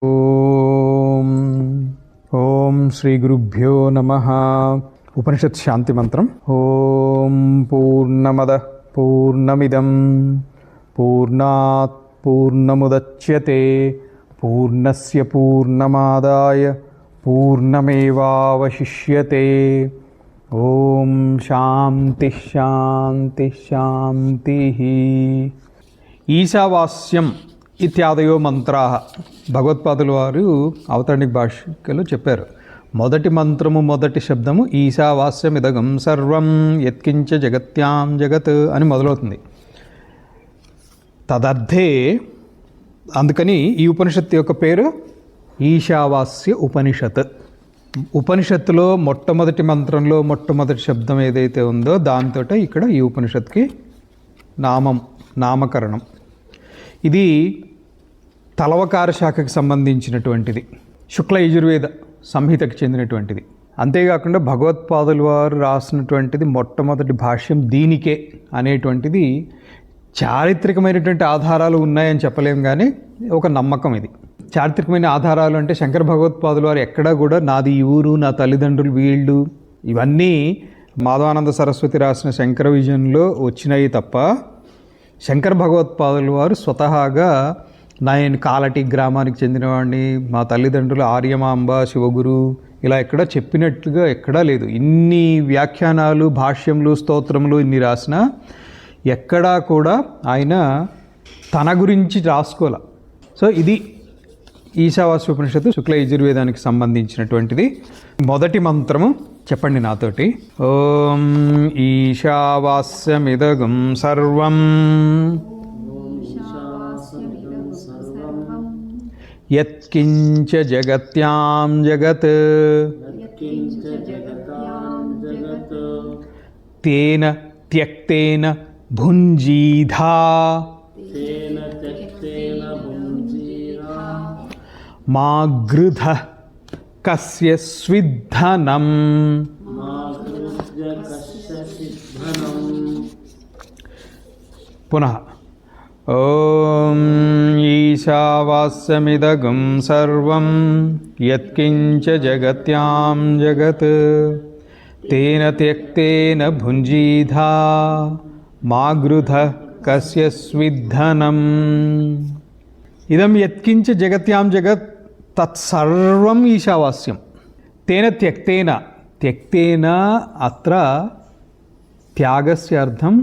ఓం ఓం శ్రీ గురుభ్యో నమః. ఉపనిషత్ శాంతి మంత్రం. ఓం పూర్ణమద పూర్ణమిదం పూర్ణాత్ పూర్ణముదచ్యతే పూర్ణస్య పూర్ణమాదాయ పూర్ణమేవావశిష్యతే. ఓం శాంతి శాంతి శాంతి. ఈశావాస్యం ఇత్యాదయో మంత్రాః. భగవత్పాదుల వారు అవతరణిక భాషలో చెప్పారు. మొదటి మంత్రము మొదటి శబ్దము ఈశావాస్యమిదగం సర్వం యత్కించ జగత్యాం జగత్ అని మొదలవుతుంది. తదర్థే, అందుకని ఈ ఉపనిషత్తు యొక్క పేరు ఈశావాస్య ఉపనిషత్. ఉపనిషత్తులో మొట్టమొదటి మంత్రంలో మొట్టమొదటి శబ్దం ఏదైతే ఉందో దాంతో ఇక్కడ ఈ ఉపనిషత్తుకి నామకరణం. ఇది తలవకార శాఖకి సంబంధించినటువంటిది, శుక్ల యజుర్వేద సంహితకి చెందినటువంటిది. అంతేకాకుండా భగవత్పాదుల వారు రాసినటువంటిది మొట్టమొదటి భాష్యం దీనికే అనేటువంటిది చారిత్రకమైనటువంటి ఆధారాలు ఉన్నాయని చెప్పలేం, కానీ ఒక నమ్మకం ఇది. చారిత్రకమైన ఆధారాలు అంటే శంకర భగవత్పాదుల వారు ఎక్కడా కూడా నాది ఈ ఊరు, నా తల్లిదండ్రులు వీళ్ళు, ఇవన్నీ మాధవానంద సరస్వతి రాసిన శంకర విజయంలో వచ్చినాయి తప్ప శంకర భగవత్పాదుల వారు స్వతహాగా నేను కాలటి గ్రామానికి చెందినవాడిని, మా తల్లిదండ్రులు ఆర్యమాంబ శివగురు ఇలా ఎక్కడా చెప్పినట్లుగా ఎక్కడా లేదు. ఇన్ని వ్యాఖ్యానాలు, భాష్యములు, స్తోత్రములు ఇన్ని రాసినా ఎక్కడా కూడా ఆయన తన గురించి రాసుకోలే. సో ఇది ఈశావాస్య ఉపనిషత్తు శుక్ల యజుర్వేదానికి సంబంధించినటువంటిది. మొదటి మంత్రము చెప్పండి నాతోటి. ఓం ఈశావాస్యమిదగం సర్వం యత్కించ జగత్యాం జగత్ తేన త్యక్తేన భుంజీధా మా గృధ కస్య స్విద్ధనం. పునః ఓం ఈశావాస్యమిదగం సర్వం యత్కించ జగత్యాం జగత్ తేన త్యక్తేన భుంజీధా మా గృధ కస్య స్విద్ధనం. ఇదం యత్కించ జగత్యాం జగత్ తత్సర్వం ఈశావాస్యం. తేన త్యక్తేన, త్యక్తేన అత్ర త్యాగస్య అర్థం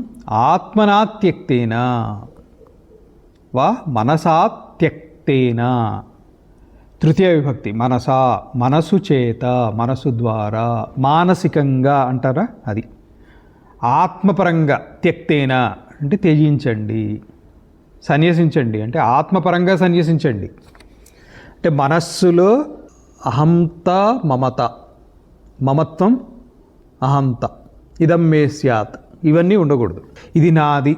ఆత్మనా త్యక్తేన వా మనసా త్యక్తేన. తృతీయ విభక్తి మనసా, మనసు చేత, మనసు ద్వారా, మానసికంగా అంటారా అది. ఆత్మపరంగా త్యక్తేన అంటే త్యజించండి, సన్యసించండి అంటే ఆత్మపరంగా సన్యసించండి. అంటే మనస్సులో అహంత మమత, మమత్వం అహంత, ఇదం మే స్యాత్ ఇవన్నీ ఉండకూడదు. ఇది నాది,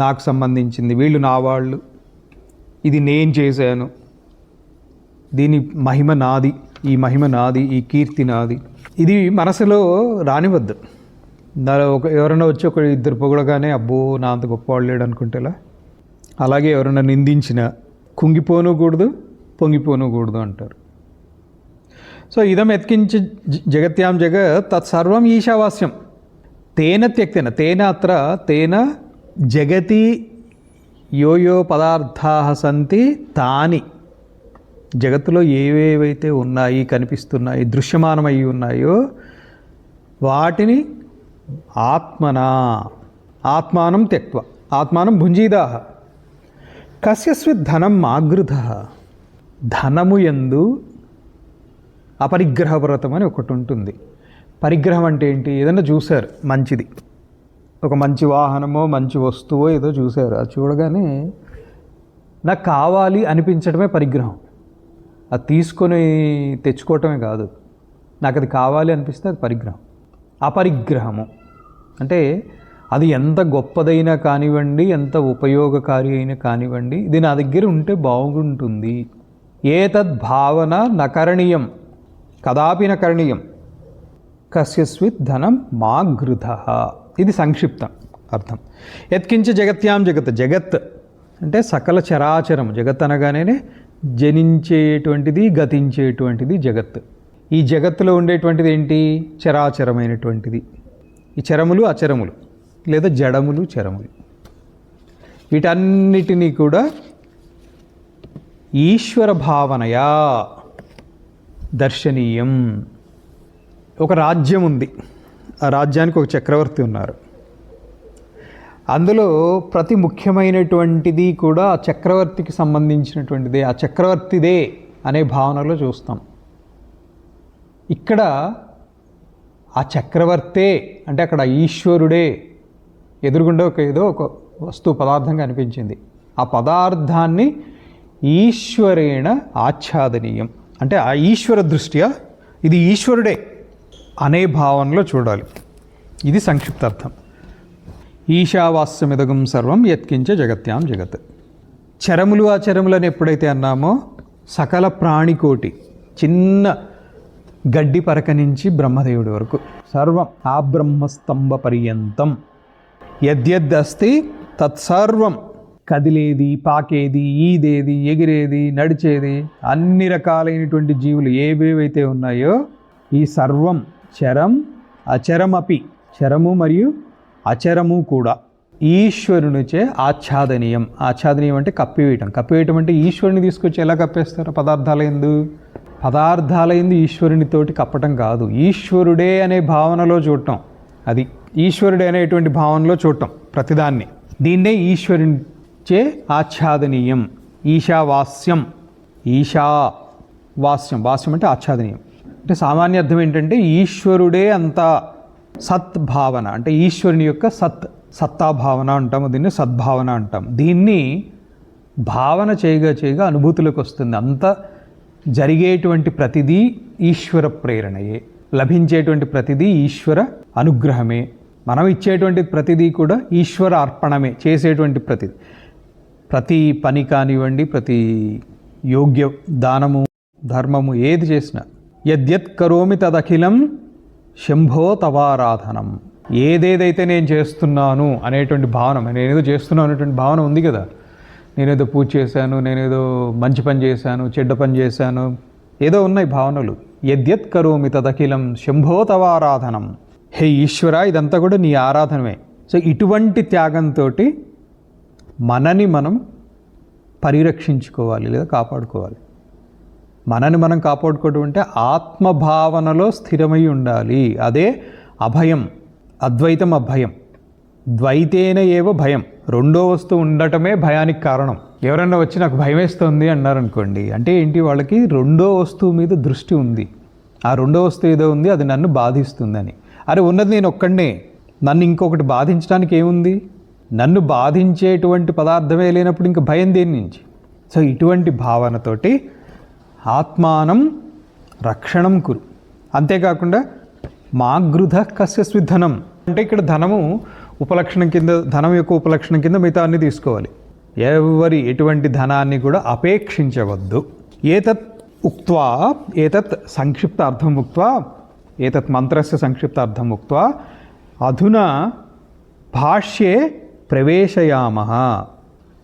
నాకు సంబంధించింది, వీళ్ళు నా వాళ్ళు, ఇది నేను చేశాను, దీని మహిమ నాది, ఈ మహిమ నాది, ఈ కీర్తి నాది, ఇది మనసులో రానివద్దు. ఎవరైనా వచ్చి ఒక ఇద్దరు పొగడగానే అబ్బో నా అంత గొప్పవాళ్ళు లేడు అనుకుంటేలా. అలాగే ఎవరైనా నిందించిన కుంగిపోనకూడదు, పొంగిపోనకూడదు అంటారు. సో ఇదం యత్కించి జగత్యాం జగత్ తత్సర్వం ఈశావాస్యం తేన త్యక్తేన. తేన అత్ర తేన జగతి యో పదార్థాః సంతి తాని, జగత్తులో ఏవేవైతే ఉన్నాయి, కనిపిస్తున్నాయి, దృశ్యమానమై ఉన్నాయో వాటిని ఆత్మనా, ఆత్మానం త్యక్త్వా ఆత్మానం భుంజీదాః. కస్య స్విద్ధనం మాగృధః. ధనము యందు అపరిగ్రహవ్రతం అని ఒకటి ఉంటుంది. పరిగ్రహం అంటే ఏంటి? ఏదైనా చూశారు మంచిది, ఒక మంచి వాహనమో మంచి వస్తువో ఏదో చూశారు, అది చూడగానే నాకు కావాలి అనిపించడమే పరిగ్రహం. అది తీసుకొని తెచ్చుకోవటమే కాదు, నాకు అది కావాలి అనిపిస్తే అది పరిగ్రహం. అపరిగ్రహము అంటే అది ఎంత గొప్పదైనా కానివ్వండి, ఎంత ఉపయోగకారి అయినా కానివ్వండి, ఇది నా దగ్గర ఉంటే బాగుంటుంది. ఏతద్భావన నకరణీయం, కదాపి నకరణీయం. కస్యస్విత్ ధనం మా గృధ. ఇది సంక్షిప్తం అర్థం. యత్కించ జగత్యాం జగత్. జగత్ అంటే సకల చరాచరం. జగత్ అనగానే జనించేటువంటిది గతించేటువంటిది జగత్. ఈ జగత్తులో ఉండేటువంటిది ఏంటి? చరాచరమైనటువంటిది. ఈ చరములు అచరములు లేదా జడములు చరములు, వీటన్నిటినీ కూడా ఈశ్వర భావనయా దర్శనీయం. ఒక రాజ్యం ఉంది, ఆ రాజ్యానికి ఒక చక్రవర్తి ఉన్నారు. అందులో ప్రతి ముఖ్యమైనటువంటిది కూడా ఆ చక్రవర్తికి సంబంధించినటువంటిదే, ఆ చక్రవర్తిదే అనే భావనలో చూస్తాం. ఇక్కడ ఆ చక్రవర్తే అంటే అక్కడ ఈశ్వరుడే ఎదురుగుండా ఏదో ఒక వస్తువు పదార్థంగా అనిపించింది. ఆ పదార్థాన్ని ఈశ్వరేణ ఆచ్ఛాదనీయం అంటే ఆ ఈశ్వర దృష్ట్యా ఇది ఈశ్వరుడే అనే భావనలో చూడాలి. ఇది సంక్షిప్తార్థం. ఈశావాస్యమిదగం సర్వం యత్కించ జగత్యాం జగత్. చరములు అచరములు అని ఎప్పుడైతే అన్నామో సకల ప్రాణికోటి, చిన్న గడ్డి పరక నుంచి బ్రహ్మదేవుడి వరకు సర్వం ఆ బ్రహ్మస్తంభ పర్యంతం యద్యదస్తి తత్సర్వం, కదిలేది, పాకేది, ఈదేది, ఎగిరేది, నడిచేది, అన్ని రకాలైనటువంటి జీవులు ఏవేవైతే ఉన్నాయో ఈ సర్వం చరం అచరమపి, చరము మరియు అచరము కూడా ఈశ్వరునిచే ఆచ్ఛాదనీయం. ఆచ్ఛాదనీయం అంటే కప్పివేయటం. కప్పివేయటం అంటే ఈశ్వరుని తీసుకొచ్చి ఎలా కప్పేస్తారు? పదార్థాలయందు ఈశ్వరునితోటి కప్పటం కాదు, ఈశ్వరుడే అనే భావనలో చూడటం. అది ఈశ్వరుడే అనేటువంటి భావనలో చూడటం ప్రతిదాన్ని. దీన్నే ఈశ్వరునిచే ఆచ్ఛాదనీయం. ఈశావాస్యం, ఈశావాస్యం, వాస్యం అంటే ఆచ్ఛాదనీయం. అంటే సామాన్య అర్థం ఏంటంటే ఈశ్వరుడే అంతా సద్భావన, అంటే ఈశ్వరుని యొక్క సత్తాభావన అంటాము, దీన్ని సద్భావన అంటాం. దీన్ని భావన చేయగా అనుభూతులకు వస్తుంది. అంత జరిగేటువంటి ప్రతిదీ ఈశ్వర ప్రేరణయే, లభించేటువంటి ప్రతిదీ ఈశ్వర అనుగ్రహమే, మనం ఇచ్చేటువంటి ప్రతిదీ కూడా ఈశ్వర అర్పణమే. చేసేటువంటి ప్రతి పని కానివ్వండి, ప్రతి యోగ్య దానము ధర్మము ఏది చేసినా యద్యత్ కరోమి తదఖిలం శంభో తవారాధనం. ఏదేదైతే నేను చేస్తున్నాను అనేటువంటి భావన, నేనేదో చేస్తున్నాను అనేటువంటి భావన ఉంది కదా. నేనేదో పూజ చేశాను, నేనేదో మంచి పని చేశాను, చెడ్డ పని చేశాను, ఏదో ఉన్నాయి భావనలు. యద్యత్ కరోమి తదఖిలం శంభో తవారాధనం. హే ఈశ్వర, ఇదంతా కూడా నీ ఆరాధనమే. సో ఇటువంటి త్యాగంతో మనని మనం పరిరక్షించుకోవాలి లేదా కాపాడుకోవాలి. మనని మనం కాపాడుకోవడం అంటే ఆత్మభావనలో స్థిరమై ఉండాలి. అదే అభయం. అద్వైతం అభయం, ద్వైతేన ఏవ భయం. రెండో వస్తువు ఉండటమే భయానికి కారణం. ఎవరన్నా వచ్చి నాకు భయం వేస్తుంది అన్నారనుకోండి, అంటే ఏంటి? వాళ్ళకి రెండో వస్తువు మీద దృష్టి ఉంది. ఆ రెండో వస్తువు ఏదో ఉంది, అది నన్ను బాధిస్తుందని. అరే ఉన్నది నేను ఒక్కడే, నన్ను ఇంకొకటి బాధించడానికి ఏముంది? నన్ను బాధించేటువంటి పదార్థమే లేనప్పుడు ఇంకా భయం దేని నుంచి? సో ఇటువంటి భావనతోటి ఆత్మానం రక్షణం కురు. అంతేకాకుండా మాగృధ కస్య స్విధనం అంటే ఇక్కడ ధనము ఉపలక్షణం కింద, ధనం యొక్క ఉపలక్షణం కింద మిగతా అన్ని తీసుకోవాలి. ఎటువంటి ధనాన్ని కూడా అపేక్షించవద్దు. ఏతత్ ఉక్త్వా, ఏతత్ సంక్షిప్తార్థం ఉక్త్వా, ఏతత్ మంత్రస్య సంక్షిప్తార్థం ఉక్త్వా అధునా భాష్యే ప్రవేశయామః.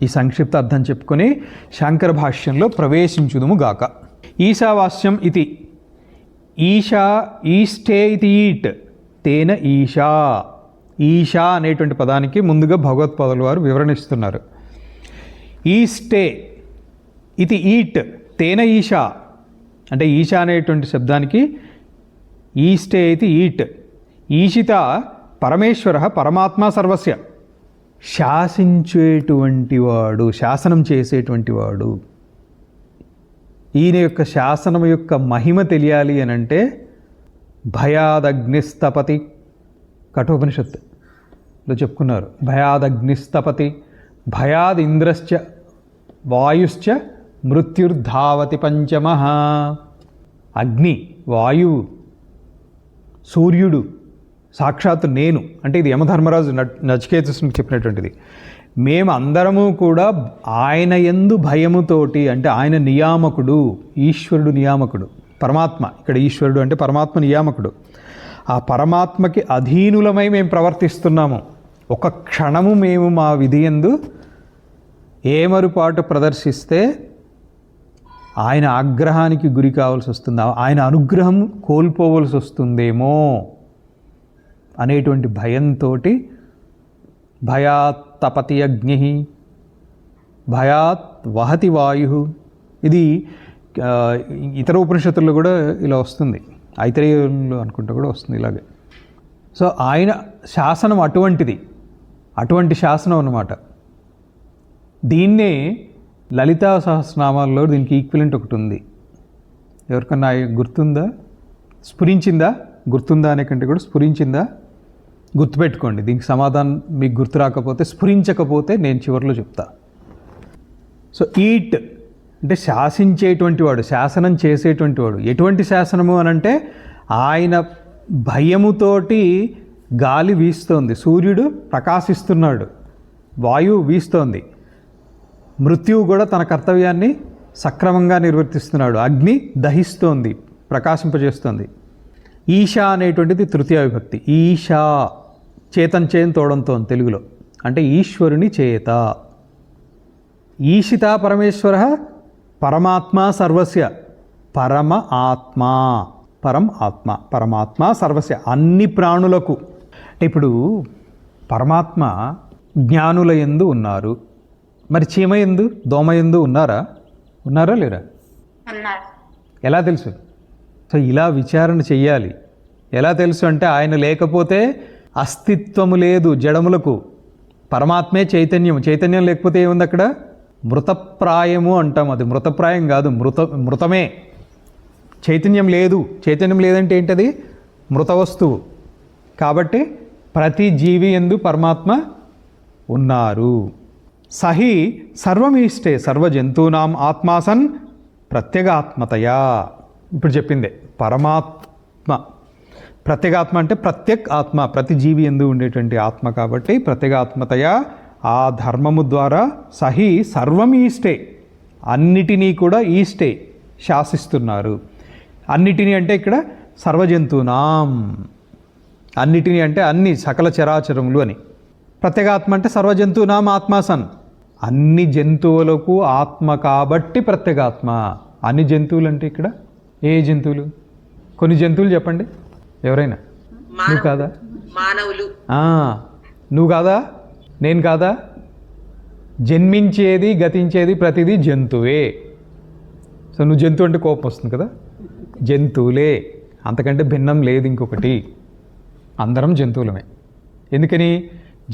ఈ సంక్షిప్త అర్థం చెప్పుకొని శంకర భాష్యంలో ప్రవేశించుదుము గాక. ఈశావాస్యం ఇది ఈశా, ఈష్టే ఇది ఈట్, తేన ఈశా. ఈశా అనేటువంటి పదానికి ముందుగా భగవత్పాదుల వారు వివరణిస్తున్నారు. ఈష్టే ఇది ఈట్, తేన ఈశా అంటే ఈశా అనేటువంటి శబ్దానికి ఈష్టే ఇది ఈట్. ఈశిత పరమేశ్వర పరమాత్మ సర్వస్య. శాసించేటువంటి వాడు, శాసనం చేసేటువంటి వాడు. ఈయన యొక్క శాసనం యొక్క మహిమ తెలియాలి అని అంటే భయాదగ్నిస్తపతి, కఠోపనిషత్తులో చెప్పుకున్నారు. భయాదగ్నిస్తపతి, భయాద్ ఇంద్రశ్చ వాయుశ్చ మృత్యుర్ధావతి పంచమః. అగ్ని, వాయువు, సూర్యుడు, సాక్షాత్తు నేను. అంటే ఇది యమధర్మరాజు నచికేతసునికి చెప్పినటువంటిది. మేము అందరము కూడా ఆయన యందు భయముతోటి, అంటే ఆయన నియామకుడు, ఈశ్వరుడు నియామకుడు, పరమాత్మ. ఇక్కడ ఈశ్వరుడు అంటే పరమాత్మ నియామకుడు. ఆ పరమాత్మకి అధీనులమై మేము ప్రవర్తిస్తున్నాము. ఒక క్షణము మేము మా విధి యందు ఏమరుపాటు ప్రదర్శిస్తే ఆయన ఆగ్రహానికి గురి కావాల్సి వస్తుందా, ఆయన అనుగ్రహం కోల్పోవలసి వస్తుందేమో అనేటువంటి భయంతో భయాత్ తపతి అగ్ని భయాత్ వహతి వాయు. ఇది ఇతర ఉపనిషత్తుల్లో కూడా ఇలా వస్తుంది, ఐతరేయంలో అనుకుంటా కూడా వస్తుంది ఇలాగే. సో ఆయన శాసనం అటువంటి శాసనం అన్నమాట. దీన్నే లలితా సహస్రనామాల్లో దీనికి ఈక్వలెంట్ ఒకటి ఉంది. ఎవరికన్నా గుర్తుందా, స్ఫురించిందా? గుర్తుందా అనే కంటే కూడా స్ఫురించిందా? గుర్తుపెట్టుకోండి. దీనికి సమాధానం మీకు గుర్తు రాకపోతే, స్ఫురించకపోతే నేను చివరిలో చెప్తా. సో ఈట్ అంటే శాసించేటువంటి వాడు, శాసనం చేసేటువంటి వాడు. ఎటువంటి శాసనము అనంటే ఆయన భయముతోటి గాలి వీస్తోంది, సూర్యుడు ప్రకాశిస్తున్నాడు, వాయువు వీస్తోంది, మృత్యువు కూడా తన కర్తవ్యాన్ని సక్రమంగా నిర్వర్తిస్తున్నాడు, అగ్ని దహిస్తోంది, ప్రకాశింపజేస్తోంది. ఈశా అనేటువంటిది తృతీయ విభక్తి. ఈశా చేతం చేయని తోడంతో తెలుగులో అంటే ఈశ్వరుని చేత. ఈశిత పరమేశ్వర పరమాత్మ సర్వస్య, పరమ ఆత్మ, పరమాత్మ సర్వస్య, అన్ని ప్రాణులకు. ఇప్పుడు పరమాత్మ జ్ఞానుల యందు ఉన్నారు, మరి చీమ యందు దోమ యందు ఉన్నారా లేరా? ఎలా తెలుసు? సో ఇలా విచారణ చెయ్యాలి. ఎలా తెలుసు అంటే ఆయన లేకపోతే అస్తిత్వము లేదు జడములకు. పరమాత్మే చైతన్యం లేకపోతే ఏముంది అక్కడ? మృతప్రాయము అంటాం. అది మృతప్రాయం కాదు, మృతమే. చైతన్యం లేదంటే ఏంటది? మృత వస్తువు. కాబట్టి ప్రతి జీవి యందు పరమాత్మ ఉన్నారు. సహి సర్వమీష్టే సర్వజంతూనాం ఆత్మాసన్ ప్రత్యేగాత్మతయా. ఇప్పుడు చెప్పిందే పరమాత్మ. ప్రత్యేగాత్మ అంటే ప్రత్యేక్ ఆత్మ, ప్రతి జీవి యందు ఉండేటువంటి ఆత్మ. కాబట్టి ప్రత్యేగాత్మతయా ఆ ధర్మము ద్వారా సహి సర్వమీష్టే, అన్నిటినీ కూడా ఈష్టే శాసిస్తున్నారు. అన్నిటినీ అంటే ఇక్కడ సర్వజంతువునాం, అన్నిటినీ అంటే అన్ని సకల చరాచరములు అని. ప్రత్యేగాత్మ అంటే సర్వజంతువునాం ఆత్మాసన్, అన్ని జంతువులకు ఆత్మ కాబట్టి ప్రత్యేగాత్మ. అన్ని జంతువులు అంటే ఇక్కడ ఏ జంతువులు? కొన్ని జంతువులు చెప్పండి ఎవరైనా. నువ్వు కాదా? మానవులు. నువ్వు కాదా? నేను కాదా? జన్మించేది గతించేది ప్రతిదీ జంతువే. సో నువ్వు జంతువు అంటే కోపం వస్తుంది కదా. జంతువులే, అంతకంటే భిన్నం లేదు ఇంకొకటి. అందరం జంతువులమే. ఎందుకని?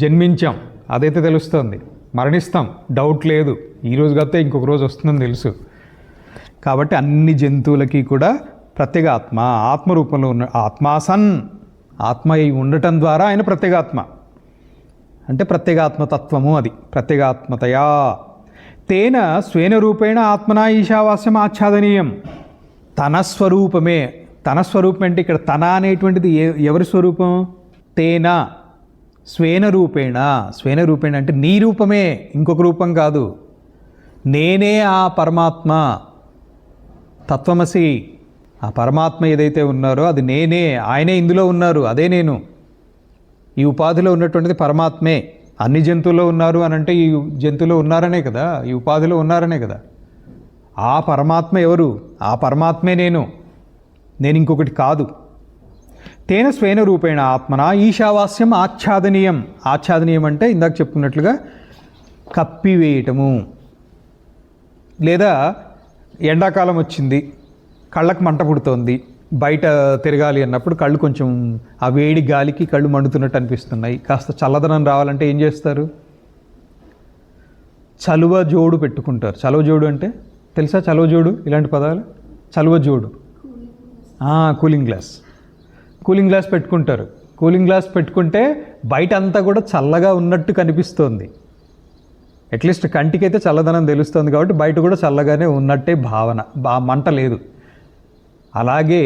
జన్మించాం, అదైతే తెలుస్తుంది. మరణిస్తాం, డౌట్ లేదు. ఈరోజు కాకపోతే ఇంకొక రోజు వస్తుందని తెలుసు. కాబట్టి అన్ని జంతువులకి కూడా ప్రత్యేగాత్మ, ఆత్మరూపంలో ఉన్న ఆత్మాసన్, ఆత్మ అయి ఉండటం ద్వారా ఆయన ప్రత్యేగాత్మ. అంటే ప్రత్యేగాత్మతత్వము, అది ప్రత్యేగాత్మతయా. తేన స్వేన రూపేణ ఆత్మనా ఈశావాస్యం ఆచ్ఛాదనీయం. తన స్వరూపమే. తన స్వరూపం అంటే ఇక్కడ తన అనేటువంటిది ఎవరి స్వరూపం? తేన స్వేన రూపేణ. స్వేన రూపేణ అంటే నీ రూపమే, ఇంకొక రూపం కాదు. నేనే ఆ పరమాత్మ, తత్వమసి. ఆ పరమాత్మ ఏదైతే ఉన్నారో అది నేనే, ఆయనే ఇందులో ఉన్నారు, అదే నేను. ఈ ఉపాధిలో ఉన్నటువంటిది పరమాత్మే. అన్ని జంతువుల్లో ఉన్నారు అని అంటే ఈ జంతువులో ఉన్నారనే కదా, ఈ ఉపాధిలో ఉన్నారనే కదా. ఆ పరమాత్మ ఎవరు? ఆ పరమాత్మే నేను ఇంకొకటి కాదు. తేన స్వేన రూపేణ ఆత్మన ఈశావాస్యం ఆచ్ఛాదనీయం. ఆచ్ఛాదనీయం అంటే ఇందాక చెప్పుకున్నట్లుగా కప్పివేయటము. లేదా ఎండాకాలం వచ్చింది, కళ్ళకు మంట పుడుతోంది, బయట తిరగాలి అన్నప్పుడు కళ్ళు కొంచెం ఆ వేడి గాలికి కళ్ళు మండుతున్నట్టు అనిపిస్తున్నాయి. కాస్త చల్లదనం రావాలంటే ఏం చేస్తారు? చలువ జోడు పెట్టుకుంటారు. చలువ జోడు అంటే తెలుసా? చలువ జోడు ఇలాంటి పదాలు. చలువ జోడు, కూలింగ్ గ్లాస్ పెట్టుకుంటారు. కూలింగ్ గ్లాస్ పెట్టుకుంటే బయట అంతా కూడా చల్లగా ఉన్నట్టు కనిపిస్తోంది. అట్లీస్ట్ కంటికైతే చల్లదనం తెలుస్తుంది కాబట్టి బయట కూడా చల్లగానే ఉన్నట్టే భావన, మంట లేదు. అలాగే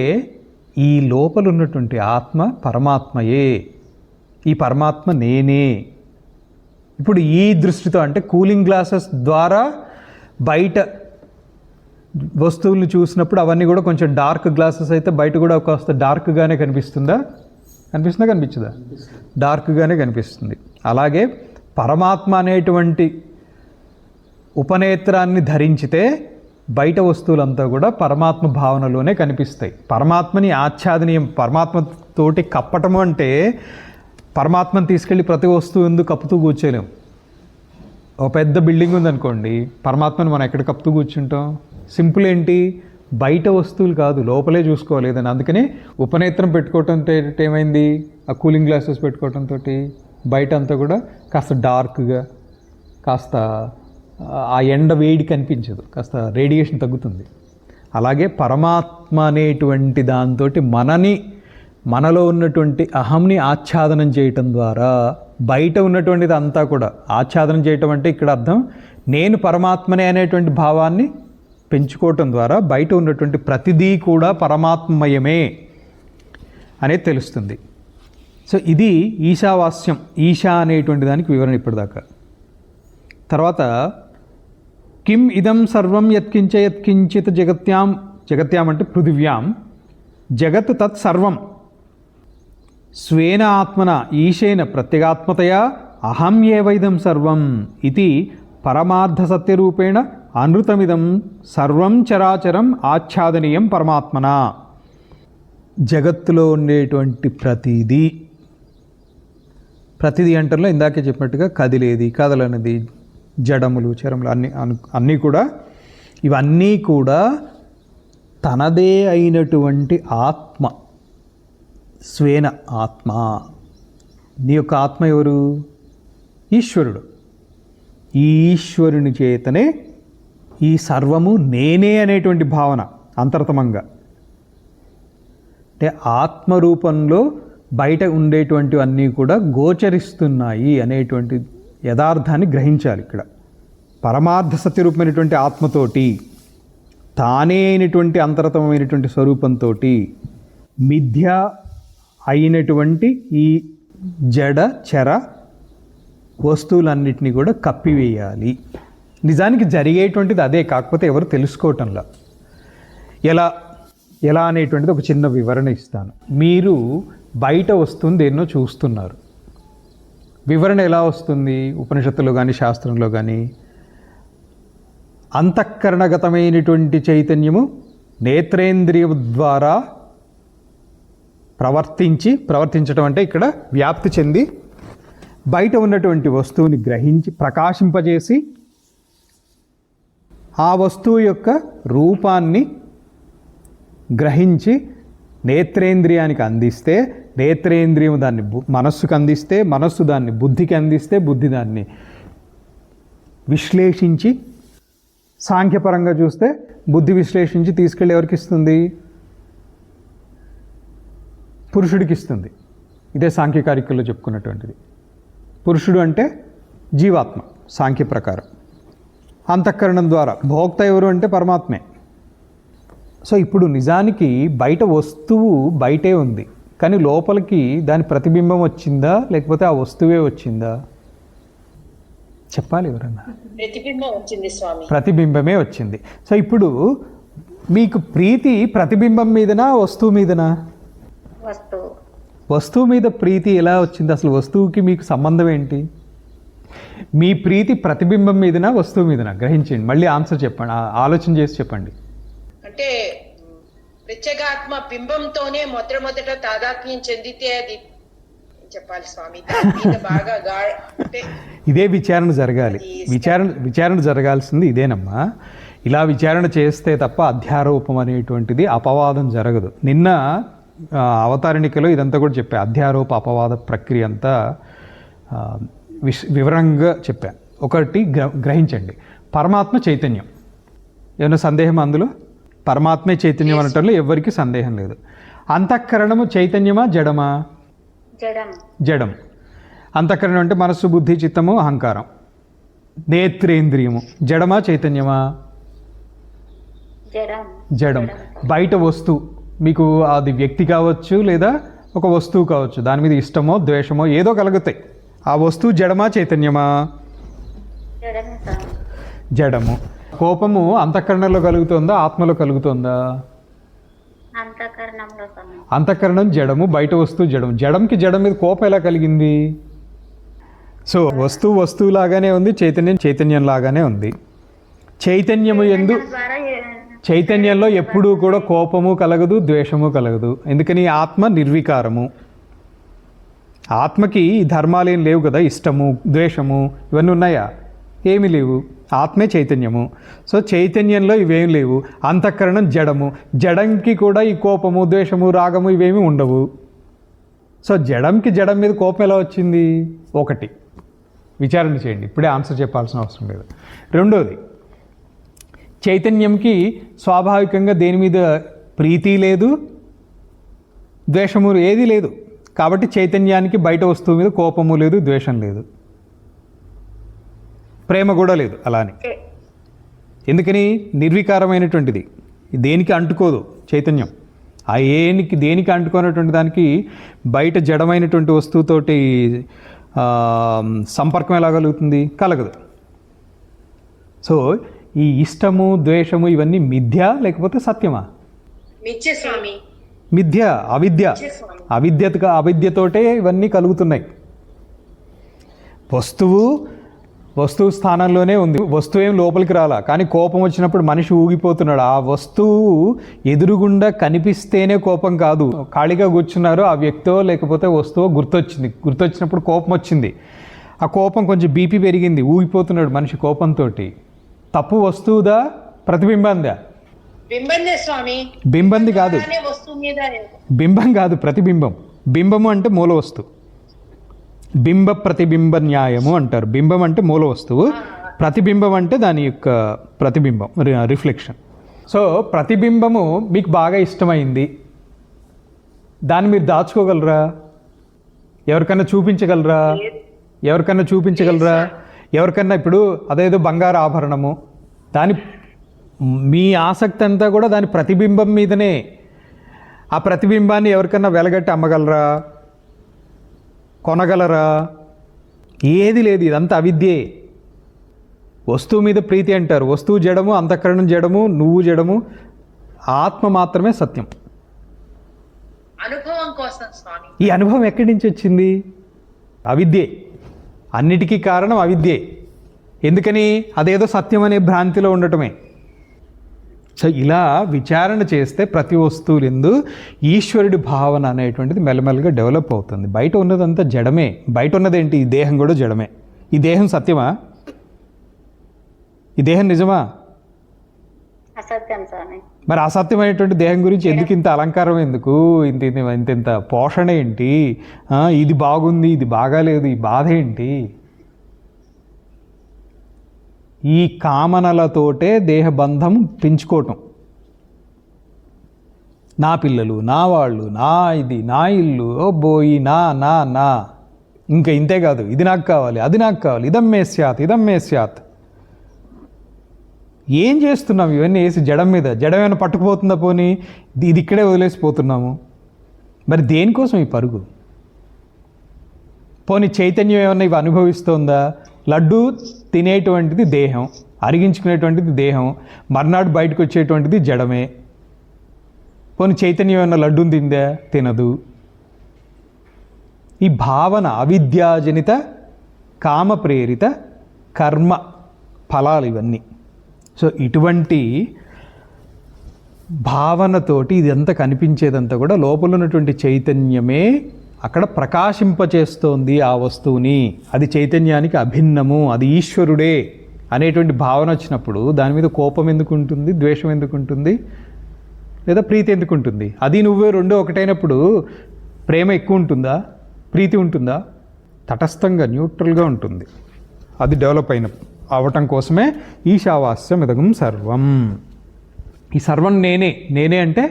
ఈ లోపల ఉన్నటువంటి ఆత్మ పరమాత్మయే. ఈ పరమాత్మ నేనే. ఇప్పుడు ఈ దృష్టితో అంటే కూలింగ్ గ్లాసెస్ ద్వారా బయట వస్తువుల్ని చూసినప్పుడు అవన్నీ కూడా కొంచెం డార్క్ గ్లాసెస్ అయితే బయట కూడా కాస్త డార్క్గానే కనిపిస్తుందా? కనిపించదా? డార్క్గానే కనిపిస్తుంది. అలాగే పరమాత్మ అనేటువంటి ఉపనేత్రాన్ని ధరించితే బయట వస్తువులంతా కూడా పరమాత్మ భావనలోనే కనిపిస్తాయి. పరమాత్మని ఆచ్ఛాదనీయం, పరమాత్మతోటి కప్పటము అంటే పరమాత్మని తీసుకెళ్ళి ప్రతి వస్తువు ఎందుకు కప్పుతూ కూర్చోలేం. ఒక పెద్ద బిల్డింగ్ ఉందనుకోండి, పరమాత్మని మనం ఎక్కడ కప్పుతూ కూర్చుంటాం? సింపుల్ ఏంటి, బయట వస్తువులు కాదు, లోపలే చూసుకోలేదని. అందుకని ఉపనేత్రం పెట్టుకోవటంతో ఏమైంది, ఆ కూలింగ్ గ్లాసెస్ పెట్టుకోవటంతో బయట అంతా కూడా కాస్త డార్క్గా, కాస్త ఆ ఎండ వేడి కనిపించదు, కాస్త రేడియేషన్ తగ్గుతుంది. అలాగే పరమాత్మ అనేటువంటి దాంతో మనలో ఉన్నటువంటి అహంని ఆచ్ఛాదనం చేయటం ద్వారా బయట ఉన్నటువంటిది అంతా కూడా ఆచ్ఛాదనం చేయటం అంటే ఇక్కడ అర్థం నేను పరమాత్మనే అనేటువంటి భావాన్ని పెంచుకోవటం ద్వారా బయట ఉన్నటువంటి ప్రతిదీ కూడా పరమాత్మమయమే అనేది తెలుస్తుంది. సో ఇది ఈశావాస్యం, ఈశా అనేటువంటి దానికి వివరణ ఇప్పటిదాకా. తర్వాత కిం ఇదం సర్వం యత్కించిత్ జగత్యాం అంటే పృథివ్యాం జగత్ తత్ సర్వం స్వేన ఆత్మన ఈశేన ప్రత్యేగాత్మతయా అహం ఏవైదం సర్వం ఇది పరమార్థ సత్యరూపేణ అనృతమిదం సర్వం చరాచరం ఆచ్ఛాదనీయం పరమాత్మన. జగత్తులో ఉండేటువంటి ప్రతిదీ అంటలో ఇందాకే చెప్పినట్టుగా కదిలేది, కదలనిది, జడములు, చరములు అన్నీ కూడా ఇవన్నీ కూడా తనదే అయినటువంటి ఆత్మ, స్వేన ఆత్మ. నీ యొక్క ఆత్మ ఎవరు? ఈశ్వరుడు. ఈ ఈశ్వరుని చేతనే ఈ సర్వము నేనే అనేటువంటి భావన అంతర్తమంగా, అంటే ఆత్మరూపంలో బయట ఉండేటువంటివన్నీ కూడా గోచరిస్తున్నాయి అనేటువంటి యథార్థాన్ని గ్రహించాలి. ఇక్కడ పరమార్థ సత్యరూపమైనటువంటి ఆత్మతోటి, తానే అయినటువంటి అంతర్తమైనటువంటి స్వరూపంతో మిథ్య అయినటువంటి ఈ జడ చర వస్తువులన్నిటినీ కూడా కప్పివేయాలి. నిజానికి జరిగేటువంటిది అదే, కాకపోతే ఎవరు తెలుసుకోవటంలా. ఎలా అనేటువంటిది ఒక చిన్న వివరణ ఇస్తాను. మీరు బయట వస్తుంది దేన్నో చూస్తున్నారు, వివరణ ఎలా వస్తుంది? ఉపనిషత్తులో కానీ శాస్త్రంలో కానీ అంతఃకరణగతమైనటువంటి చైతన్యము నేత్రేంద్రియ ద్వారా ప్రవర్తించడం అంటే ఇక్కడ వ్యాప్తి చెంది బయట ఉన్నటువంటి వస్తువుని గ్రహించి ప్రకాశింపజేసి ఆ వస్తువు యొక్క రూపాన్ని గ్రహించి నేత్రేంద్రియానికి అందిస్తే, నేత్రేంద్రియం దాన్ని మనస్సుకు అందిస్తే, మనస్సు దాన్ని బుద్ధికి అందిస్తే, బుద్ధి దాన్ని విశ్లేషించి, సాంఖ్యపరంగా చూస్తే బుద్ధి విశ్లేషించి తీసుకెళ్ళి ఎవరికి ఇస్తుంది? పురుషుడికి ఇస్తుంది. ఇదే సాంఖ్యకారికల్లో చెప్పుకున్నటువంటిది. పురుషుడు అంటే జీవాత్మ సాంఖ్య ప్రకారం. అంతఃకరణం ద్వారా భోక్త ఎవరు అంటే పరమాత్మే. సో ఇప్పుడు నిజానికి బయట వస్తువు బయటే ఉంది, కానీ లోపలికి దాని ప్రతిబింబం వచ్చిందా లేకపోతే ఆ వస్తువే వచ్చిందా? చెప్పాలి ఎవరన్నా. ప్రతిబింబమే వచ్చింది. సో ఇప్పుడు మీకు ప్రీతి ప్రతిబింబం మీదనా వస్తువు మీదనా? వస్తువు మీద ప్రీతి ఎలా వచ్చింది? అసలు వస్తువుకి మీకు సంబంధం ఏంటి? మీ ప్రీతి ప్రతిబింబం మీదనా వస్తువు మీదనా? గ్రహించండి, మళ్ళీ ఆన్సర్ చెప్పండి, ఆలోచన చేసి చెప్పండి. అంటే ప్రత్యేగాత్మ బింబంతోనే మొదట తాదాత్మ్యం చెందితే అది చెప్పాలి స్వామి. బాగా ఇదే విచారణ జరగాలి. విచారణ జరగాల్సింది ఇదేనమ్మా. ఇలా విచారణ చేస్తే తప్ప అధ్యారోపం అనేటువంటిది అపవాదం జరగదు. నిన్న అవతారణికలో ఇదంతా కూడా చెప్పా. అధ్యారోప అపవాద ప్రక్రియ అంతా వివరంగా చెప్పా. ఒకటి గ్రహించండి, పరమాత్మ చైతన్యం. ఏమైనా సందేహం అందులో? పరమాత్మే చైతన్యం అనటంలో ఎవరికి సందేహం లేదు. అంతఃకరణము చైతన్యమా జడమా? జడం. అంతఃకరణం అంటే మనస్సు, బుద్ధి, చిత్తము, అహంకారం. నేత్రేంద్రియము జడమా చైతన్యమా? జడం. బయట వస్తువు, మీకు అది వ్యక్తి కావచ్చు లేదా ఒక వస్తువు కావచ్చు, దాని మీద ఇష్టమో ద్వేషమో ఏదో కలుగుతాయి. ఆ వస్తువు జడమా చైతన్యమా? జడము. కోపము అంతఃకరణంలో కలుగుతుందా ఆత్మలో కలుగుతుందా? అంతఃకరణం జడము, బయట వస్తువు జడము. జడంకి జడం మీద కోపం ఎలా కలిగింది? సో వస్తువు లాగానే ఉంది, చైతన్యం లాగానే ఉంది. చైతన్యము యందు ద్వారా చైతన్యంలో ఎప్పుడూ కూడా కోపము కలగదు, ద్వేషము కలగదు. ఎందుకని ఆత్మ నిర్వికారము. ఆత్మకి ఈ ధర్మాలు ఏం లేవు కదా, ఇష్టము ద్వేషము ఇవన్నీ ఉన్నాయా? ఏమీ లేవు. ఆత్మే చైతన్యము. సో చైతన్యంలో ఇవేం లేవు. అంతఃకరణం జడము. జడంకి కూడా ఈ కోపము ద్వేషము రాగము ఇవేమీ ఉండవు. సో జడంకి జడం మీద కోపం ఎలా వచ్చింది? ఒకటి విచారణ చేయండి, ఇప్పుడే ఆన్సర్ చెప్పాల్సిన అవసరం లేదు. రెండోది, చైతన్యంకి స్వాభావికంగా దేని మీద ప్రీతి లేదు, ద్వేషము ఏది లేదు. కాబట్టి చైతన్యానికి బయట వస్తువు మీద కోపము లేదు, ద్వేషం లేదు, ప్రేమ కూడా లేదు. అలానే ఎందుకని? నిర్వికారమైనటువంటిది, దేనికి అంటుకోదు చైతన్యం. ఆ దేనికి అంటుకున్నటువంటి దానికి బయట జడమైనటువంటి వస్తువుతోటి సంపర్కం ఎలా కలుగుతుంది? కలగదు. సో ఈ ఇష్టము ద్వేషము ఇవన్నీ మిథ్య లేకపోతే సత్యమా? మిథ్య స్వామి. మిథ్య, అవిద్య. అవిద్యతోటే ఇవన్నీ కలుగుతున్నాయి. వస్తువు స్థానంలోనే ఉంది. వస్తువు ఏం లోపలికి రాలా, కానీ కోపం వచ్చినప్పుడు మనిషి ఊగిపోతున్నాడు. ఆ వస్తువు ఎదురుగుండా కనిపిస్తేనే కోపం కాదు. ఖాళీగా కూర్చున్నారు, ఆ వ్యక్తో లేకపోతే వస్తువు గుర్తొచ్చినప్పుడు కోపం వచ్చింది. ఆ కోపం కొంచెం బీపీ పెరిగింది, ఊగిపోతున్నాడు మనిషి కోపంతో. తప్పు వస్తువుదా ప్రతిబింబందా? బింబందే స్వామి. బింబంది కాదు, వస్తువు మీద బింబం కాదు, ప్రతిబింబం. బింబము అంటే మూల వస్తువు. బింబ ప్రతిబింబ న్యాయము అంటారు. బింబం అంటే మూల వస్తువు, ప్రతిబింబం అంటే దాని యొక్క ప్రతిబింబం, రిఫ్లెక్షన్. సో ప్రతిబింబము మీకు బాగా ఇష్టమైంది, దాన్ని మీరు దాచుకోగలరా? ఎవరికన్నా చూపించగలరా? ఎవరికన్నా ఇప్పుడు అదేదో బంగారు ఆభరణము, మీ ఆసక్తి అంతా కూడా దాని ప్రతిబింబం మీదనే. ఆ ప్రతిబింబాన్ని ఎవరికన్నా వెలగట్టి అమ్మగలరా? కొనగలరా? ఏది లేదు. ఇదంతా అవిద్యే. వస్తువు మీద ప్రీతి అంటారు. వస్తువు జడము, అంతఃకరణం జడము, నువ్వు జడము, ఆత్మ మాత్రమే సత్యం. అనుభవం కోసం స్వామి. ఈ అనుభవం ఎక్కడి నుంచి వచ్చింది? అవిద్యే. అన్నిటికీ కారణం అవిద్యే. ఎందుకని? అదేదో సత్యం అనే భ్రాంతిలో ఉండటమే. సో ఇలా విచారణ చేస్తే ప్రతి వస్తువులందు ఈశ్వరుడి భావన అనేటువంటిది మెల్లమెల్లగా డెవలప్ అవుతుంది. బయట ఉన్నదంతా జడమే. బయట ఉన్నదేంటి? ఈ దేహం కూడా జడమే. ఈ దేహం సత్యమా? ఈ దేహం నిజమా? అసత్యం స్వామి. మరి అసత్యమైనటువంటి దేహం గురించి ఎందుకు ఇంత అలంకారం? ఎందుకు ఇంత పోషణ ఏంటి? ఇది బాగుంది, ఇది బాగాలేదు, ఈ బాధ ఏంటి? ఈ కామనలతోటే దేహబంధం పెంచుకోవటం. నా పిల్లలు, నా వాళ్ళు, నా ఇది, నా ఇల్లు, ఓ బోయి, నా ఇంకా ఇంతే కాదు, ఇది నాకు కావాలి, అది నాకు కావాలి, ఇదమ్మే స్యాత్. ఏం చేస్తున్నాం ఇవన్నీ వేసి జడం మీద? జడం ఏమైనా పట్టుకుపోతుందా? పోనీ ఇది ఇక్కడే వదిలేసిపోతున్నాము. మరి దేనికోసం ఈ పరుగు? పోనీ చైతన్యం ఏమన్నా ఇవి అనుభవిస్తోందా? లడ్డు తినేటువంటిది దేహం, అరిగించుకునేటువంటిది దేహం, మర్నాడు బయటకు వచ్చేటువంటిది జడమే. పోనీ చైతన్యం ఏమన్నా లడ్డూని తిందా? తినదు. ఈ భావన అవిద్యాజనిత కామ ప్రేరిత కర్మ ఫలాలు ఇవన్నీ. సో ఇటువంటి భావనతోటి ఇదంతా కనిపించేదంతా కూడా లోపల ఉన్నటువంటి చైతన్యమే అక్కడ ప్రకాశింపచేస్తోంది ఆ వస్తువుని. అది చైతన్యానికి అభిన్నము, అది ఈశ్వరుడే అనేటువంటి భావన వచ్చినప్పుడు దాని మీద కోపం ఎందుకు ఉంటుంది? ద్వేషం ఎందుకు ఉంటుంది? లేదా ప్రీతి ఎందుకు ఉంటుంది? అది నువ్వే రెండో ఒకటైనప్పుడు ప్రేమ ఎక్కువ ఉంటుందా? ప్రీతి ఉంటుందా? తటస్థంగా న్యూట్రల్గా ఉంటుంది. అది డెవలప్ అవటం కోసమే ఈశావాస్యం ఇదగం సర్వం. ఈ సర్వం నేనే అంటే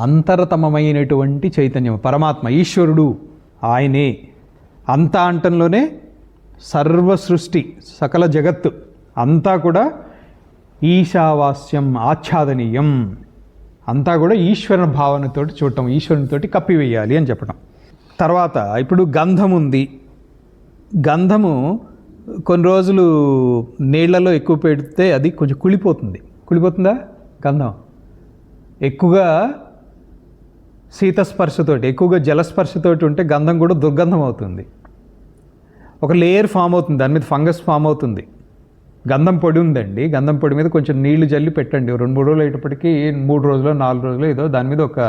అంతరతమమైనటువంటి చైతన్యం, పరమాత్మ, ఈశ్వరుడు ఆయనే. అంతా అంటంలోనే సర్వ సృష్టి, సకల జగత్తు అంతా కూడా ఈశావాస్యం, ఆచ్ఛాదనీయం. అంతా కూడా ఈశ్వర భావనతోటి చూడటం, ఈశ్వరునితోటి కప్పివేయాలి అని చెప్పడం. తర్వాత ఇప్పుడు గంధం ఉంది. గంధము కొన్ని రోజులు నీళ్లలో ఎక్కువ పెడితే అది కొంచెం కుళ్ళిపోతుందా? గంధం ఎక్కువగా శీతస్పర్శతోటి, ఎక్కువగా జలస్పర్శతోటి ఉంటే గంధం కూడా దుర్గంధం అవుతుంది. ఒక లేయర్ ఫామ్ అవుతుంది, దాని మీద ఫంగస్ ఫామ్ అవుతుంది. గంధం పొడి ఉందండి, గంధం పొడి మీద కొంచెం నీళ్లు జల్లి పెట్టండి, 2-3 రోజులు అయ్యేటప్పటికి 3 రోజులు 4 రోజులు ఏదో దాని మీద ఒక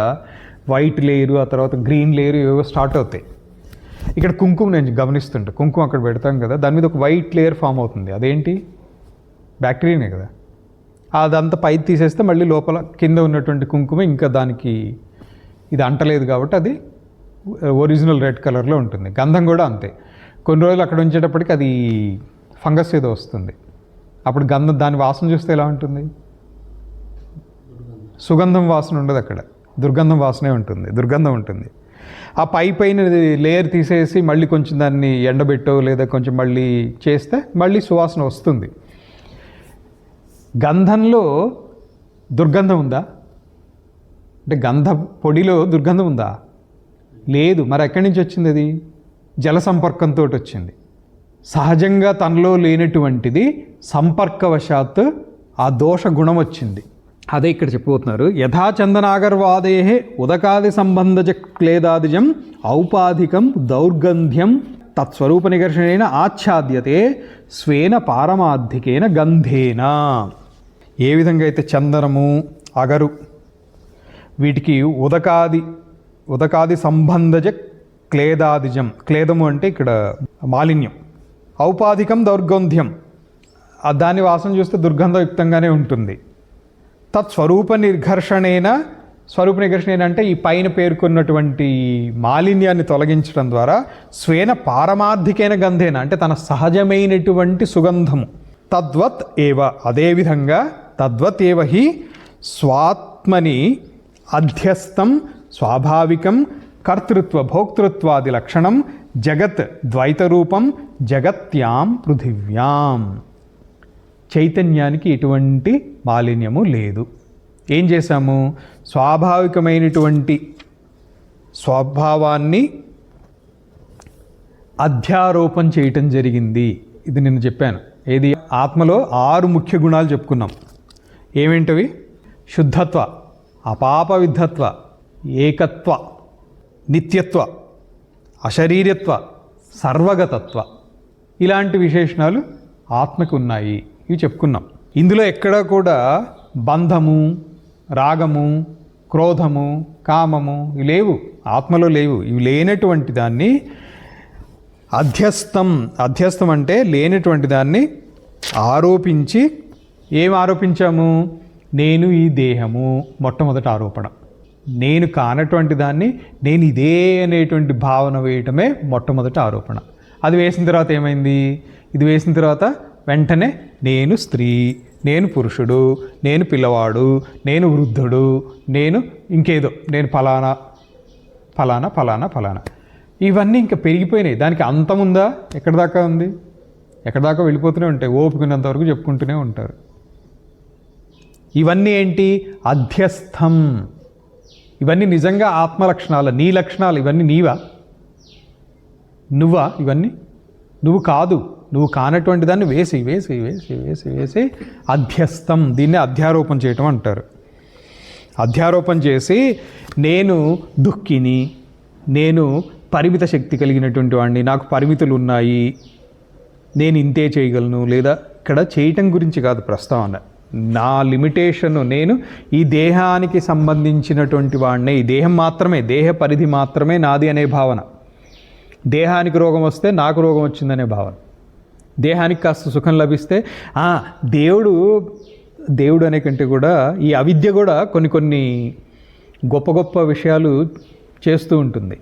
వైట్ లేయరు, ఆ తర్వాత గ్రీన్ లేయరు ఏవో స్టార్ట్ అవుతాయి. ఇక్కడ కుంకుమ నేను గమనిస్తుంటా, కుంకుమ అక్కడ పెడతాం కదా, దాని మీద ఒక వైట్ లేయర్ ఫామ్ అవుతుంది. అదేంటి? బ్యాక్టీరియానే కదా. అదంతా పైకి తీసేస్తే మళ్ళీ లోపల కింద ఉన్నటువంటి కుంకుమ ఇంకా దానికి ఇది అంటలేదు కాబట్టి అది ఒరిజినల్ రెడ్ కలర్లో ఉంటుంది. గంధం కూడా అంతే, కొన్ని రోజులు అక్కడ ఉంచేటప్పటికి అది ఫంగస్ ఏదో వస్తుంది. అప్పుడు గంధం దాని వాసన చూస్తే ఎలా ఉంటుంది? సుగంధం వాసన ఉండదు, అక్కడ దుర్గంధం వాసనే ఉంటుంది, దుర్గంధం ఉంటుంది. ఆ పైన లేయర్ తీసేసి మళ్ళీ కొంచెం దాన్ని ఎండబెట్టో లేదా కొంచెం మళ్ళీ చేస్తే మళ్ళీ సువాసన వస్తుంది. గంధంలో దుర్గంధం ఉందా? అంటే గంధ పొడిలో దుర్గంధం ఉందా? లేదు. మరి ఎక్కడి నుంచి వచ్చింది? అది జల సంపర్కంతో వచ్చింది. సహజంగా తనలో లేనటువంటిది సంపర్కవశాత్తు ఆ దోష గుణం వచ్చింది. అదే ఇక్కడ చెప్పబోతున్నారు. యథా చందనాగర్వాదే ఉదకాది సంబంధజ క్లేదాదిజం ఔపాధికం దౌర్గంధ్యం తత్స్వరూప నిఘర్షణేన ఆచ్ఛాద్యతే స్వేన పారమార్థికేన గంధేన. ఏ విధంగా అయితే చందనము, అగరు వీటికి ఉదకాది సంబంధజ క్లేదాదిజం, క్లేదము అంటే ఇక్కడ మాలిన్యం, ఔపాధికం దౌర్గంధ్యం, దాని వాసన చూస్తే దుర్గంధయుక్తంగానే ఉంటుంది. తత్స్వరూప నిర్ఘర్షణేన, స్వరూప నిర్ఘర్షణ అంటే ఈ పైన పేర్కొన్నటువంటి మాలిన్యాన్ని తొలగించడం ద్వారా స్వేన పారమార్థికైన గంధేన అంటే తన సహజమైనటువంటి సుగంధము. తద్వత్ ఏవ, అదేవిధంగా తద్వత్ ఏవ హి స్వాత్మని అధ్యస్థం స్వాభావికం కర్తృత్వ భోక్తృత్వాది లక్షణం జగత్ ద్వైతరూపం జగత్యాం పృథివ్యాం. చైతన్యానికి ఎటువంటి మాలిన్యము లేదు. ఏం చేశాము? స్వాభావికమైనటువంటి స్వభావాన్ని అధ్యారోపణ చేయటం జరిగింది. ఇది నేను చెప్పాను. ఏది? ఆత్మలో 6 ముఖ్య గుణాలు చెప్పుకున్నాం. ఏమేంటవి? శుద్ధత్వ, అపాపవిద్ధత్వ, ఏకత్వ, నిత్యత్వ, అశరీరత్వ, సర్వగతత్వ. ఇలాంటి విశేషణాలు ఆత్మకు ఉన్నాయి. ఇవి చెప్పుకున్నాం. ఇందులో ఎక్కడా కూడా బంధము, రాగము, క్రోధము, కామము ఇవి లేవు, ఆత్మలో లేవు. ఇవి లేనటువంటి దాన్ని అధ్యస్థం అంటే లేనటువంటి దాన్ని ఆరోపించి, ఏం ఆరోపించాము? నేను ఈ దేహము, మొట్టమొదటి ఆరోపణ. నేను కానటువంటి దాన్ని నేను ఇదే అనేటువంటి భావన వేయటమే మొట్టమొదటి ఆరోపణ. అది వేసిన తర్వాత ఏమైంది? ఇది వేసిన తర్వాత వెంటనే నేను స్త్రీ, నేను పురుషుడు, నేను పిల్లవాడు, నేను వృద్ధుడు, నేను ఇంకేదో, నేను ఫలానా ఫలానా ఫలానా ఫలానా, ఇవన్నీ ఇంకా పెరిగిపోయినాయి. దానికి అంతముందా? ఎక్కడి దాకా ఉంది? ఎక్కడి దాకా వెళ్ళిపోతూనే ఉంటాయి. ఓపుకున్నంత వరకు చెప్పుకుంటూనే ఉంటారు. ఇవన్నీ ఏంటి? అధ్యస్థం. ఇవన్నీ నిజంగా ఆత్మలక్షణాలు, నీ లక్షణాలు. ఇవన్నీ నీవా? నువ్వా? ఇవన్నీ నువ్వు కాదు. నువ్వు కానటువంటి దాన్ని వేసి వేసి వేసి వేసి వేసి అధ్యస్థం. దీన్నే అధ్యారోపణ చేయటం అంటారు. అధ్యారోపణ చేసి నేను దుఃఖిని, నేను పరిమిత శక్తి కలిగినటువంటి వాడిని, నాకు పరిమితులు ఉన్నాయి, నేను ఇంతే చేయగలను, లేదా ఇక్కడ చేయటం గురించి కాదు ప్రస్తావన, నా లిమిటేషన్, నేను ఈ దేహానికి సంబంధించినటువంటి వాడినే, ఈ దేహం మాత్రమే, దేహ పరిధి మాత్రమే నాది అనే భావన. దేహానికి రోగం వస్తే నాకు రోగం వచ్చిందనే భావన. దేహానికి కాస్త సుఖం లభిస్తే దేవుడు అనే కంటే కూడా ఈ అవిద్య కూడా కొన్ని గొప్ప గొప్ప విషయాలు చేస్తూ ఉంటుంది.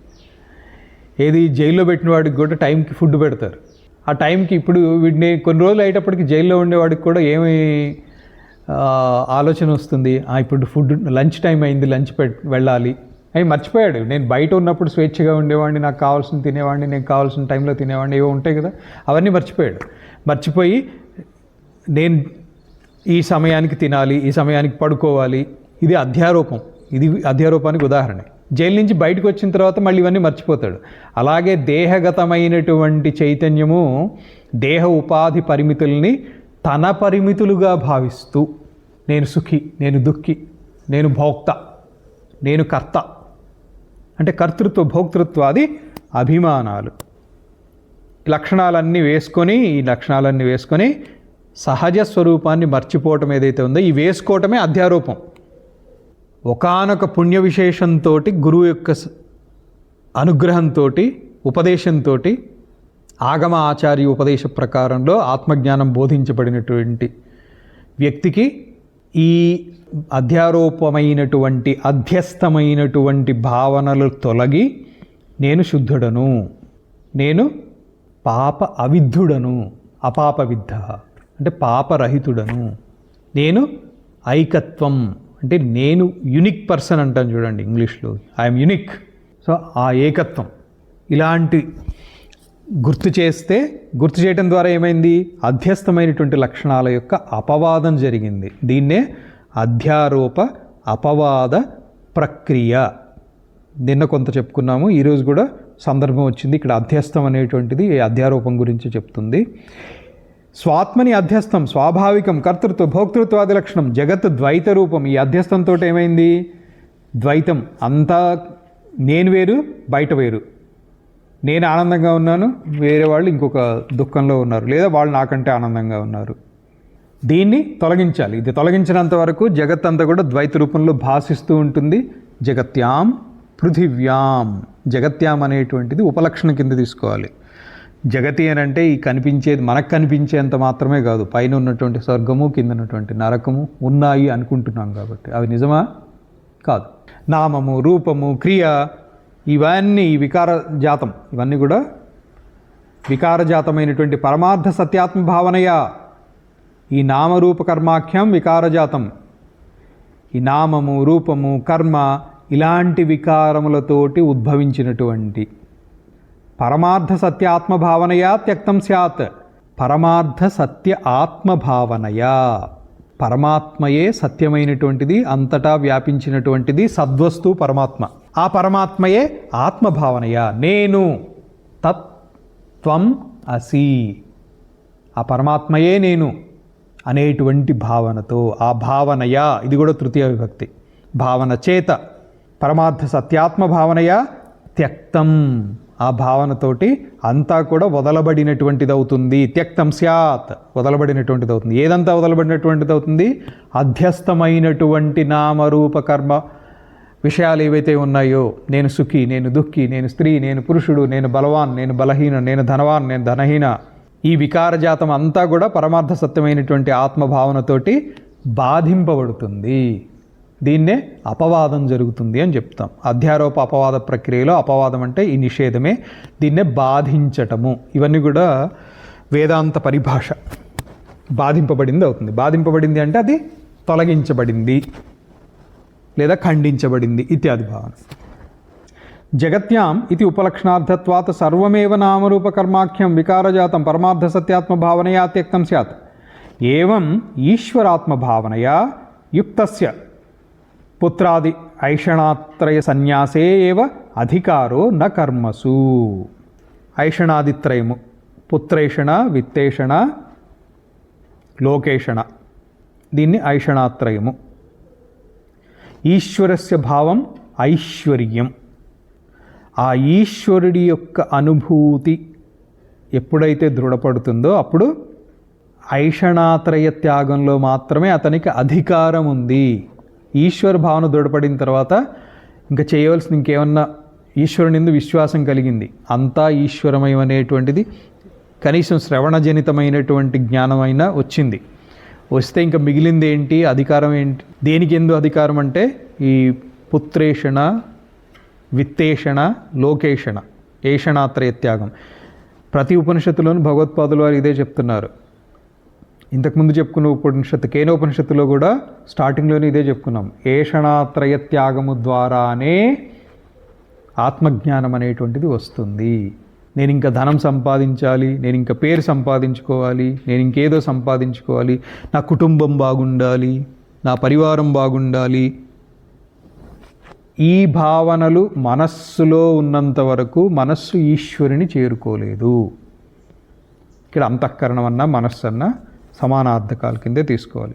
ఏది? జైల్లో పెట్టిన వాడికి కూడా టైంకి ఫుడ్ పెడతారు. ఆ టైంకి ఇప్పుడు వీడిని కొన్ని రోజులు అయ్యేటప్పటికి జైల్లో ఉండేవాడికి కూడా ఏమి ఆలోచన వస్తుంది? ఇప్పుడు ఫుడ్ లంచ్ టైం అయింది, లంచ్ వెళ్ళాలి అవి మర్చిపోయాడు. నేను బయట ఉన్నప్పుడు స్వేచ్ఛగా ఉండేవాడిని, నాకు కావాల్సిన తినేవాడిని, నేను కావాల్సిన టైంలో తినేవాడిని, ఏవో ఉంటాయి కదా, అవన్నీ మర్చిపోయాడు. మర్చిపోయి నేను ఈ సమయానికి తినాలి, ఈ సమయానికి పడుకోవాలి, ఇది అధ్యారోపం. ఇది అధ్యారోపానికి ఉదాహరణ. జైలు నుంచి బయటకు వచ్చిన తర్వాత మళ్ళీ ఇవన్నీ మర్చిపోతాడు. అలాగే దేహగతమైనటువంటి చైతన్యము దేహ ఉపాధి పరిమితుల్ని తన పరిమితులుగా భావిస్తూ నేను సుఖి, నేను దుఃఖి, నేను భోక్త, నేను కర్త అంటే కర్తృత్వ భోక్తృత్వాది అభిమానాలు, ఈ లక్షణాలన్నీ వేసుకొని సహజ స్వరూపాన్ని మర్చిపోవటం ఏదైతే ఉందో ఈ వేసుకోవటమే అధ్యారూపం. ఒకానొక పుణ్య విశేషంతో గురువు యొక్క అనుగ్రహంతో ఉపదేశంతో ఆగమ ఆచార్య ఉపదేశ ప్రకారంలో ఆత్మజ్ఞానం బోధించబడినటువంటి వ్యక్తికి ఈ అధ్యారోపమైనటువంటి అధ్యస్థమైనటువంటి భావనలు తొలగి నేను శుద్ధుడను, నేను పాప అవిద్ధుడను, అపాప విద్ధ అంటే పాపరహితుడను, నేను ఐకత్వం అంటే నేను యునిక్ పర్సన్ అంటాను చూడండి ఇంగ్లీష్లో, ఐఎమ్ యునిక్. సో ఆ ఏకత్వం ఇలాంటి గుర్తు చేయటం ద్వారా ఏమైంది, అధ్యస్థమైనటువంటి లక్షణాల యొక్క అపవాదం జరిగింది. దీన్నే అధ్యారోప అపవాద ప్రక్రియ. నిన్న కొంత చెప్పుకున్నాము, ఈరోజు కూడా సందర్భం వచ్చింది. ఇక్కడ అధ్యస్థం అనేటువంటిది అధ్యారోపం గురించి చెప్తుంది. స్వాత్మని అధ్యస్థం స్వాభావికం కర్తృత్వ భోక్తృత్వాది లక్షణం జగత్ ద్వైత రూపం. ఈ అధ్యస్థంతో ఏమైంది, ద్వైతం అంతా నేను వేరు బయట వేరు, నేను ఆనందంగా ఉన్నాను, వేరే వాళ్ళు ఇంకొక దుఃఖంలో ఉన్నారు, లేదా వాళ్ళు నాకంటే ఆనందంగా ఉన్నారు. దీన్ని తొలగించాలి. ఇది తొలగించినంత వరకు జగత్ అంతా కూడా ద్వైత రూపంలో భాషిస్తూ ఉంటుంది. జగత్యాం పృథివ్యాం, జగత్యాం అనేటువంటిది ఉపలక్షణ కింద తీసుకోవాలి. జగతి అని అంటే ఈ కనిపించేది మనకు కనిపించేంత మాత్రమే కాదు, పైన ఉన్నటువంటి స్వర్గము కింద ఉన్నటువంటి నరకము ఉన్నాయి అనుకుంటున్నాం కాబట్టి అవి నిజమా కాదు. నామము రూపము క్రియ ఇవన్నీ వికార జాతం, ఇవన్నీ కూడా వికారజాతమైనటువంటి పరమార్థ సత్యాత్మ భావనయా. ఈ నామరూప కర్మాఖ్యం వికారజాతం. ఈ నామము రూపము కర్మ ఇలాంటి వికారములతోటి ఉద్భవించినటువంటి పరమార్థ సత్య ఆత్మభావనయా త్యక్తం స్యాత్. పరమార్థ సత్య ఆత్మభావనయా, పరమాత్మయే సత్యమైనటువంటిది, అంతటా వ్యాపించినటువంటిది సద్వస్తు పరమాత్మ. ఆ పరమాత్మయే ఆత్మభావనయా, నేను తత్వం అసి, ఆ పరమాత్మయే నేను అనేటువంటి భావనతో, ఆ భావనయా ఇది కూడా తృతీయ విభక్తి, భావన చేత పరమార్థ సత్యాత్మ భావనయా త్యక్తం, ఆ భావనతోటి అంతా కూడా వదలబడినటువంటిది అవుతుంది. త్యక్తం స్యాత్, వదలబడినటువంటిది అవుతుంది. ఏదంతా వదలబడినటువంటిది అవుతుంది, అధ్యస్థమైనటువంటి నామరూప కర్మ విషయాలు ఏవైతే ఉన్నాయో, నేను సుఖి, నేను దుఃఖి, నేను స్త్రీ, నేను పురుషుడు, నేను బలవాన్, నేను బలహీన, నేను ధనవాన్, నేను ధనహీన, ఈ వికారజాతం అంతా కూడా పరమార్థ సత్యమైనటువంటి ఆత్మభావనతోటి బాధింపబడుతుంది. దీన్నే అపవాదం జరుగుతుంది అని చెప్తాం. అధ్యారోప అపవాద ప్రక్రియలో అపవాదం అంటే ఈ నిషేధమే, దీన్నే బాధించటము. ఇవన్నీ కూడా వేదాంత పరిభాష. బాధింపబడింది అవుతుంది. బాధింపబడింది అంటే అది తొలగించబడింది లేదా ఖండించబడింది ఇత్యాది భావన. జగత్యాం ఇది ఉపలక్షణార్థత్వాత్ సర్వమేవ నామరూపకర్మాఖ్యం వికారజాతం పరమార్థ సత్యాత్మ భావనయా త్యక్తం స్యాత్. ఏవం ఈశ్వరాత్మ భావనయా యుక్తస్య పుత్రాది ఐషణాత్రయ సన్యాసే ఏవ అధికారో న కర్మసు. ఐషణాదిత్రయము, పుత్రేషణ, విత్తేషణ, లోకేషణ, దీన్ని ఐషణాత్రయము. ఈశ్వరస్య భావం ఐశ్వర్యం. ఆ ఈశ్వరుడి యొక్క అనుభూతి ఎప్పుడైతే దృఢపడుతుందో అప్పుడు ఐషణాత్రయ త్యాగంలో మాత్రమే అతనికి అధికారం ఉంది. ఈశ్వర భావన దృఢపడిన తర్వాత ఇంకా చేయవలసింది ఇంకేమన్నా, ఈశ్వరుని యందు విశ్వాసం కలిగింది, అంతా ఈశ్వరమయం అనేటువంటిది కనీసం శ్రవణజనితమైనటువంటి జ్ఞానమైనా వచ్చింది. వస్తే ఇంకా మిగిలింది ఏంటి, అధికారం ఏంటి, దేనికి ఎందు అధికారం అంటే ఈ పుత్రేషణ, విత్తేషణ, లోకేషణ, ఏషణాత్రయ త్యాగం. ప్రతి ఉపనిషత్తులోనూ భగవత్పాదులు వారు ఇదే చెప్తున్నారు. ఇంతకుముందు చెప్పుకున్న ఉపనిషత్తు కేనోపనిషత్తులో కూడా స్టార్టింగ్లోనే ఇదే చెప్పుకున్నాం. ఏషణాత్రయ త్యాగము ద్వారానే ఆత్మజ్ఞానం అనేటువంటిది వస్తుంది. నేను ఇంకా ధనం సంపాదించాలి, నేను ఇంకా పేరు సంపాదించుకోవాలి, నేను ఇంకేదో సంపాదించుకోవాలి, నా కుటుంబం బాగుండాలి, నా పరివారం బాగుండాలి, ఈ భావనలు మనస్సులో ఉన్నంత వరకు మనస్సు ఈశ్వరుని చేరుకోలేదు. ఇక్కడ అంతఃకరణం అన్నా మనస్సు అన్నా సమానార్థకాల కిందే తీసుకోవాలి.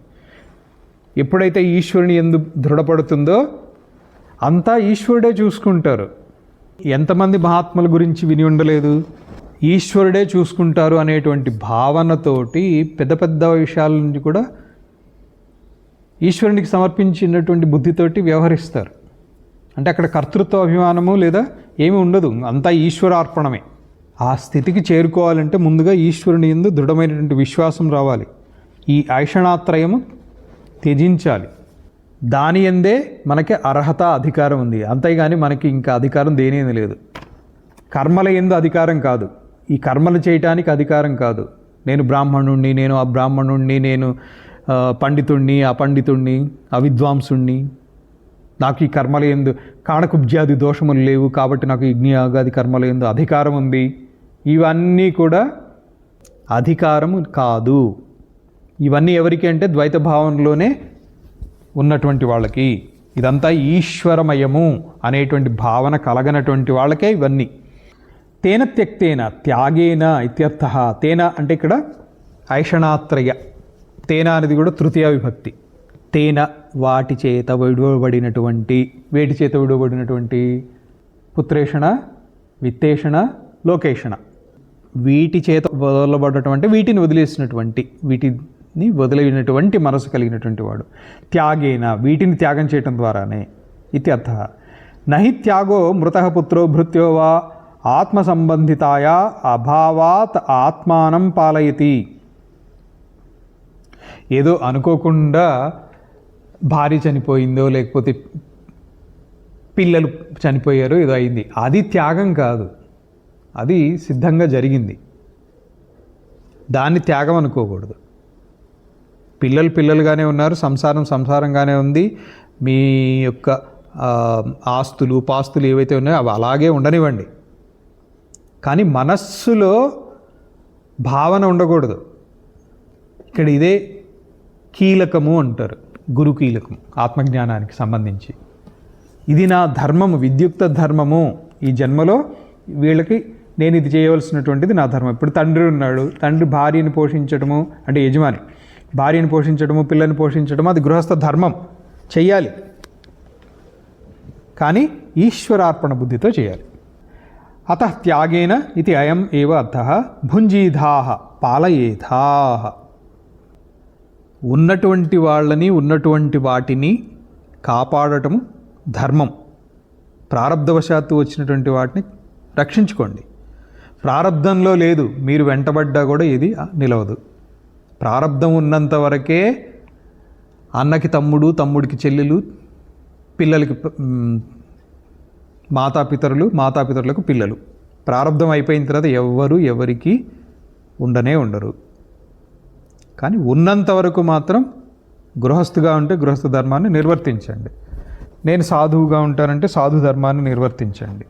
ఎప్పుడైతే ఈశ్వరుని ఎందు దృఢపడుతుందో అంతా ఈశ్వరుడే చూసుకుంటారు. ఎంతమంది మహాత్ముల గురించి విని ఉండలేదు, ఈశ్వరుడే చూసుకుంటారు అనేటువంటి భావనతోటి పెద్ద పెద్ద విషయాల నుంచి కూడా ఈశ్వరునికి సమర్పించినటువంటి బుద్ధితోటి వ్యవహరిస్తారు. అంటే అక్కడ కర్తృత్వ అభిమానము లేదా ఏమీ ఉండదు, అంతా ఈశ్వరార్పణమే. ఆ స్థితికి చేరుకోవాలంటే ముందుగా ఈశ్వరుని యందు దృఢమైనటువంటి విశ్వాసం రావాలి. ఈ ఐషణాత్రయము త్యజించాలి. దాని యందే మనకి అర్హత, అధికారం ఉంది. అంతేగాని మనకి ఇంకా అధికారం దేనేది లేదు. కర్మల యందు అధికారం కాదు, ఈ కర్మలు చేయటానికి అధికారం కాదు. నేను బ్రాహ్మణుణ్ణి, నేను అబ్రాహ్మణుణ్ణి, నేను పండితుణ్ణి, అపండితుణ్ణి, అవిద్వాంసుణ్ణి, నాకు ఈ కర్మల యందు కాణకుబ్జాది దోషములు లేవు కాబట్టి నాకు యజ్ఞయాగాది కర్మల యందు అధికారం ఉంది. ఇవన్నీ కూడా అధికారము కాదు. ఇవన్నీ ఎవరికి అంటే ద్వైత భావంలోనే ఉన్నటువంటి వాళ్ళకి. ఇదంతా ఈశ్వరమయము అనేటువంటి భావన కలగనటువంటి వాళ్ళకే ఇవన్నీ. తేన త్యక్తేన త్యాగేన ఇత్యర్థ. తేన అంటే ఇక్కడ ఐషణాత్రయ. తేన అనేది కూడా తృతీయ విభక్తి. తేన వాటి చేత విడువబడినటువంటి, వేటి చేత విడువబడినటువంటి, పుత్రేషణ, విత్తేషణ, లోకేషణ. వీటి చేత వదలబడటం వీటిని వదిలేసినటువంటి, వీటిని వదిలినటువంటి మనసు కలిగినటువంటి వాడు. త్యాగేన వీటిని త్యాగం చేయటం ద్వారానే ఇత్యర్థ. నహి త్యాగో మృతః పుత్రో భృత్యో వా ఆత్మ సంబంధితాయ అభావాత్ ఆత్మానం పాలయతి. ఏదో అనుకోకుండా భార్య చనిపోయిందో లేకపోతే పిల్లలు చనిపోయారో ఏదో అయింది, అది త్యాగం కాదు, అది సిద్ధంగా జరిగింది. దాన్ని త్యాగం అనుకోకూడదు. పిల్లలు పిల్లలుగానే ఉన్నారు, సంసారం సంసారంగానే ఉంది. మీ యొక్క ఆస్తులు పాస్తులు ఏవైతే ఉన్నాయో అవి అలాగే ఉండనివ్వండి. కానీ మనస్సులో భావన ఉండకూడదు. ఇక్కడ ఇదే కీలకము అంటారు, గురు కీలకము ఆత్మజ్ఞానానికి సంబంధించి. ఇది నా ధర్మము, విద్యుక్త ధర్మము. ఈ జన్మలో వీళ్ళకి నేను ఇది చేయవలసినటువంటిది నా ధర్మం. ఇప్పుడు తండ్రి ఉన్నాడు, తండ్రి భార్యని పోషించడము అంటే యజమాని, భార్యను పోషించడము, పిల్లల్ని పోషించడము అది గృహస్థ ధర్మం, చెయ్యాలి. కానీ ఈశ్వరార్పణ బుద్ధితో చేయాలి. అతః త్యాగేన ఇది అయం ఏవ అర్థః. భుంజీధాః పాలయేధాః. ఉన్నటువంటి వాళ్ళని, ఉన్నటువంటి వాటిని కాపాడటము ధర్మం. ప్రారబ్ధవశాత్తు వచ్చినటువంటి వాటిని రక్షించుకోండి. ప్రారబ్ధంలో లేదు, మీరు వెంటబడ్డా కూడా ఇది నిలవదు. ప్రారబ్ధం ఉన్నంత వరకే అన్నకి తమ్ముడు, తమ్ముడికి చెల్లెలు, పిల్లలకి మాతాపితరులు, మాతాపితరులకు పిల్లలు. ప్రారబ్ధం అయిపోయిన తర్వాత ఎవరికి ఉండరు. కానీ ఉన్నంత వరకు మాత్రం గృహస్థుగా ఉంటే గృహస్థ ధర్మాన్ని నిర్వర్తించండి. నేను సాధువుగా ఉంటానంటే సాధు ధర్మాన్ని నిర్వర్తించండి.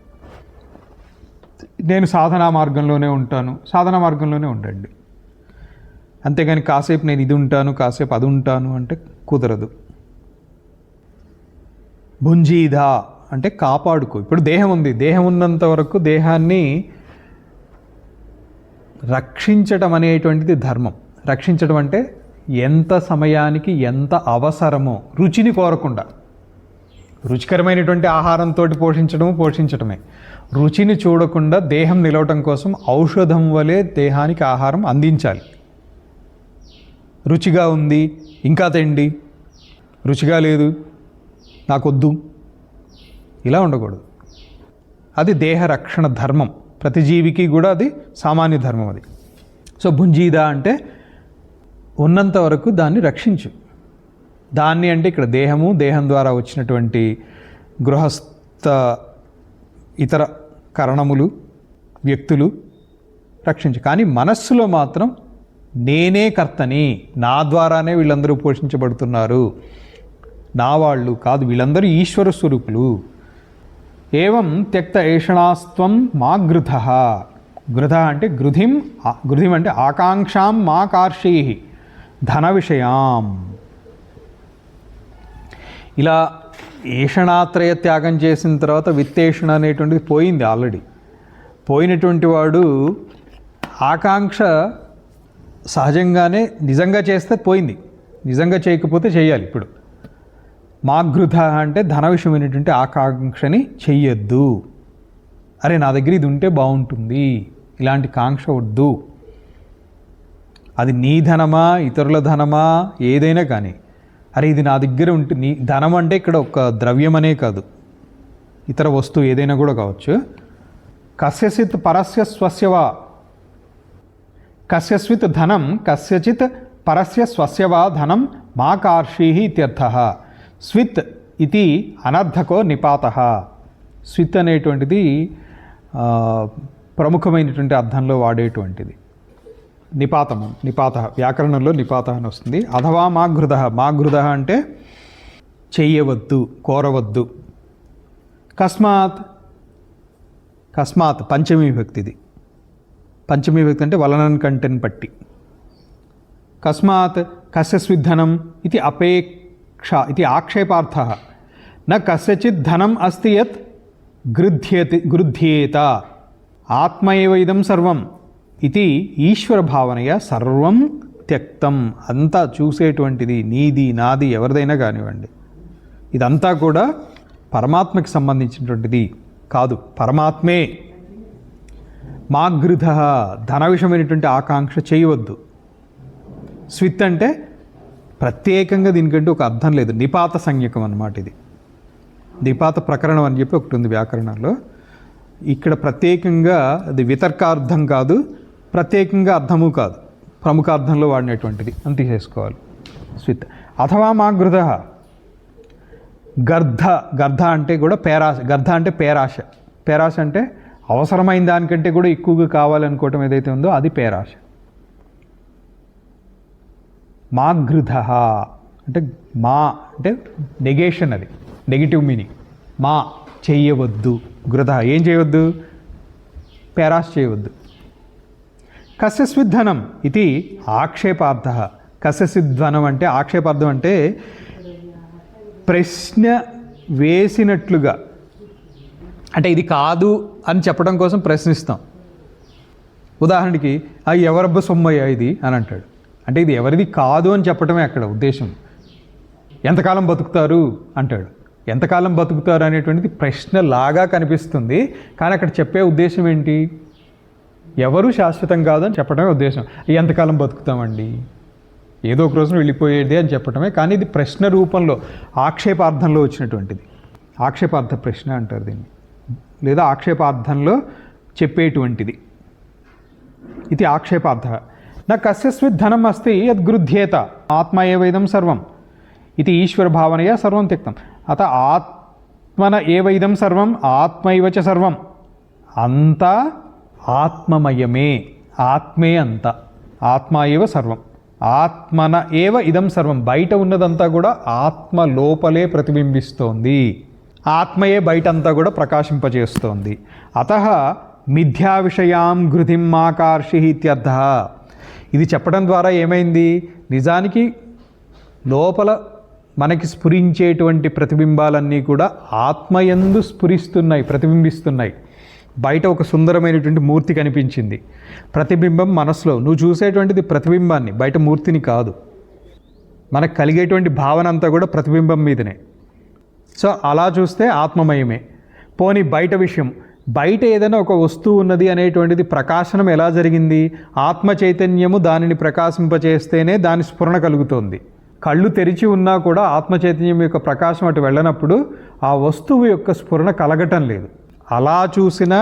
నేను సాధనా మార్గంలోనే ఉంటాను, సాధనా మార్గంలోనే ఉండండి. అంతేగాని కాసేపు నేను ఇది ఉంటాను, కాసేపు అది ఉంటాను అంటే కుదరదు. భుంజీధా అంటే కాపాడుకో. ఇప్పుడు దేహం ఉంది, దేహం ఉన్నంత వరకు దేహాన్ని రక్షించటం అనేటువంటిది ధర్మం. రక్షించడం అంటే ఎంత సమయానికి ఎంత అవసరమో, రుచిని కోరకుండా. రుచికరమైనటువంటి ఆహారంతో పోషించటమే. రుచిని చూడకుండా దేహం నిలవటం కోసం ఔషధం వలె దేహానికి ఆహారం అందించాలి. రుచిగా ఉంది, ఇంకా తిండి, రుచిగా లేదు, నాకొద్దు, ఇలా ఉండకూడదు. అది దేహ రక్షణ ధర్మం. ప్రతి జీవికి కూడా అది సామాన్య ధర్మం అది. సో భుంజీదా అంటే ఉన్నంత వరకు దాన్ని రక్షించు. దాన్ని అంటే ఇక్కడ దేహము, దేహం ద్వారా వచ్చినటువంటి గృహస్థ ఇతర కరణములు, వ్యక్తులు రక్షించు. కానీ మనస్సులో మాత్రం నేనే కర్తని, నా ద్వారానే వీళ్ళందరూ పోషించబడుతున్నారు, నా వాళ్ళు కాదు, వీళ్ళందరూ ఈశ్వర స్వరూపులు. ఏవం త్యక్త ఏషణాస్త్వం మా గృధ. గృధ అంటే గృధిం అంటే ఆకాంక్షాం మా కార్షీ ధన విషయాం. ఇలా ఏషణాత్రయ త్యాగం చేసిన తర్వాత విత్తేషణ అనేటువంటిది పోయింది. ఆల్రెడీ పోయినటువంటి వాడు ఆకాంక్ష సహజంగానే నిజంగా చేస్తే పోయింది, నిజంగా చేయకపోతే చేయాలి. ఇప్పుడు మాగృధ అంటే ధన విషయమైనటువంటి ఆకాంక్షని చెయ్యొద్దు. అరే నా దగ్గర ఇది ఉంటే బాగుంటుంది, ఇలాంటి కాంక్ష వద్దు. అది నీ ధనమా ఇతరుల ధనమా ఏదైనా కానీ, అరే ఇది నా దగ్గర ఉంటే, నీ ధనం అంటే ఇక్కడ ఒక ద్రవ్యం అనే కాదు, ఇతర వస్తువు ఏదైనా కూడా కావచ్చు. కస్యచిత్ పరస్య స్వస్యవా, కస్యస్విత్ ధనం కస్యచిత్ పరస్య స్వస్యవా ధనం మా కార్షీ ఇత్యర్థః. స్విత్ ఇది అనర్థకో నిపాతః. స్విత్ అనేటువంటిది ప్రముఖమైనటువంటి అర్థంలో వాడేటువంటిది. నిపాతము, నిపాత వ్యాకరణంలో నిపాత అని వస్తుంది. అథవా మాఘృద, మాఘృద అంటే చెయ్యవద్దు, కోరవద్దు. కస్మాత్, కస్మాత్ పంచమీ విభక్తిది. పంచమీ విభక్తి అంటే వలనన్ కంటెన్ పట్టి. కస్మాత్ కస్య స్విద్ధనం ఇది అపేక్ష ఇది ఆక్షేపార్థః. న కస్యచిత్ ధనం అస్తి యత్ గృధ్యేత ఆత్మ ఏవ ఇదం సర్వం ఇది ఈశ్వర భావనయ సర్వం త్యక్తం. అంతా చూసేటువంటిది నీది నాది ఎవరిదైనా కానివ్వండి, ఇదంతా కూడా పరమాత్మకి సంబంధించినటువంటిది కాదు, పరమాత్మే. మాగృధ ధన విషయమైనటువంటి ఆకాంక్ష చేయవద్దు. స్విత్ అంటే ప్రత్యేకంగా దీనికంటే ఒక అర్థం లేదు, నిపాత సంజ్ఞకం అన్నమాట. ఇది నిపాత ప్రకరణం అని చెప్పి ఒకటి ఉంది వ్యాకరణంలో. ఇక్కడ ప్రత్యేకంగా అది వితర్కార్థం కాదు, ప్రత్యేకంగా అర్థము కాదు, ప్రముఖార్థంలో వాడినటువంటిది అని తీసేసుకోవాలి. స్విత్. అథవా మాగృధ, గర్ధ, గర్ధ అంటే కూడా పేరాశ. గర్ధ అంటే పేరాశ. పేరాశ అంటే అవసరమైన దానికంటే కూడా ఎక్కువగా కావాలనుకోవటం ఏదైతే ఉందో అది పేరాశ. మాగృధ అంటే మా అంటే నెగేషన్, అది నెగిటివ్ మీనింగ్. మా చేయవద్దు, గృధ ఏం చేయవద్దు, పేరాశ చేయవద్దు. కస్యస్విద్ధనం ఇది ఆక్షేపార్థ. కస్యస్విద్ధనం అంటే ఆక్షేపార్థం అంటే ప్రశ్న వేసినట్లుగా, అంటే ఇది కాదు అని చెప్పడం కోసం ప్రశ్నిస్తాం. ఉదాహరణకి ఎవరబ్బ సొమ్మయ్యా ఇది అని అంటాడు, అంటే ఇది ఎవరిది కాదు అని చెప్పడమే అక్కడ ఉద్దేశం. ఎంతకాలం బతుకుతారు అంటాడు, ఎంతకాలం బతుకుతారు అనేటువంటిది ప్రశ్నలాగా కనిపిస్తుంది, కానీ అక్కడ చెప్పే ఉద్దేశం ఏంటి, ఎవరు శాశ్వతం కాదు అని చెప్పడమే ఉద్దేశం. ఎంతకాలం బతుకుతామండి, ఏదో ఒక రోజున వెళ్ళిపోయేది అని చెప్పడమే, కానీ ఇది ప్రశ్న రూపంలో ఆక్షేపార్థంలో వచ్చినటువంటిది. ఆక్షేపార్థ ప్రశ్న అంటారు దీన్ని, లేదా ఆక్షేపార్థంలో చెప్పేటువంటిది. ఇది ఆక్షేపార్థ. నా కస్యస్విత్ ధనం అస్తి యద్ గృధ్యేత ఆత్మ ఏవ ఇదం సర్వం ఇది ఈశ్వర భావనయ సర్వం త్యక్తం. అత ఆత్మన ఏవ ఇదం సర్వం ఆత్మైవ చ సర్వం. అంతా ఆత్మమయమే, ఆత్మే అంతా, ఆత్మ ఏవ సర్వం. ఆత్మన ఏవ ఇదం సర్వం, బయట ఉన్నదంతా కూడా ఆత్మ లోపలే ప్రతిబింబిస్తోంది, ఆత్మయే బయటంతా కూడా ప్రకాశింపజేస్తోంది. అతః మిథ్యా విషయాం గృధిం ఆకర్షి ఇత్యర్థః. ఇది చెప్పడం ద్వారా ఏమైంది, నిజానికి లోపల మనకి స్ఫురించేటువంటి ప్రతిబింబాలన్నీ కూడా ఆత్మయందు స్ఫురిస్తున్నాయి, ప్రతిబింబిస్తున్నాయి. బయట ఒక సుందరమైనటువంటి మూర్తి కనిపించింది, ప్రతిబింబం మనసులో. నువ్వు చూసేటువంటిది ప్రతిబింబాన్ని, బయట మూర్తిని కాదు. మనకు కలిగేటువంటి భావన అంతా కూడా ప్రతిబింబం మీదనే. సో అలా చూస్తే ఆత్మమయమే. పోనీ బయట విషయం, బయట ఏదైనా ఒక వస్తువు ఉన్నది అనేటువంటిది ప్రకాశనం ఎలా జరిగింది, ఆత్మ చైతన్యము దానిని ప్రకాశింపచేస్తేనే దాని స్ఫురణ కలుగుతోంది. కళ్ళు తెరిచి ఉన్నా కూడా ఆత్మ చైతన్యం యొక్క ప్రకాశం అటు వెళ్ళనప్పుడు ఆ వస్తువు యొక్క స్ఫురణ కలగటం లేదు. అలా చూసినా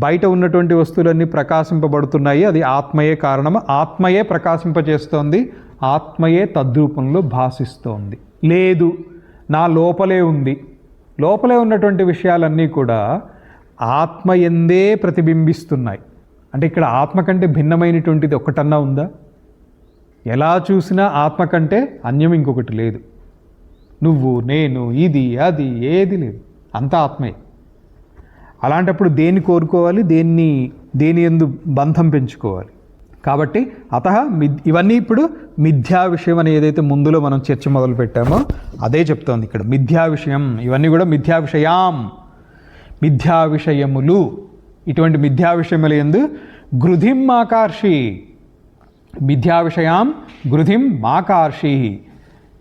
బయట ఉన్నటువంటి వస్తువులన్నీ ప్రకాశింపబడుతున్నాయి, అది ఆత్మయే కారణము, ఆత్మయే ప్రకాశింపచేస్తోంది, ఆత్మయే తద్రూపంలో భాషిస్తోంది. లేదు నా లోపలే ఉంది, లోపలే ఉన్నటువంటి విషయాలన్నీ కూడా ఆత్మయందే ప్రతిబింబిస్తున్నాయి. అంటే ఇక్కడ ఆత్మ కంటే భిన్నమైనటువంటిది ఒకటన్నా ఉందా? ఎలా చూసినా ఆత్మ కంటే అన్యం ఇంకొకటి లేదు. నువ్వు నేను ఇది అది ఏది లేదు, అంతా ఆత్మే. అలాంటప్పుడు దేన్ని కోరుకోవాలి, దేని యందు బంధం పెంచుకోవాలి. కాబట్టి ఇవన్నీ ఇప్పుడు మిథ్యా విషయం అని ఏదైతే ముందులో మనం చర్చ మొదలు పెట్టామో అదే చెప్తోంది ఇక్కడ. మిథ్యా విషయం, ఇవన్నీ కూడా మిథ్యా విషయాం, మిథ్యా విషయములు. ఇటువంటి మిథ్యా విషయముల యందు గృధిం ఆకర్షి, మిథ్యా విషయాం గృధిం ఆకర్షి,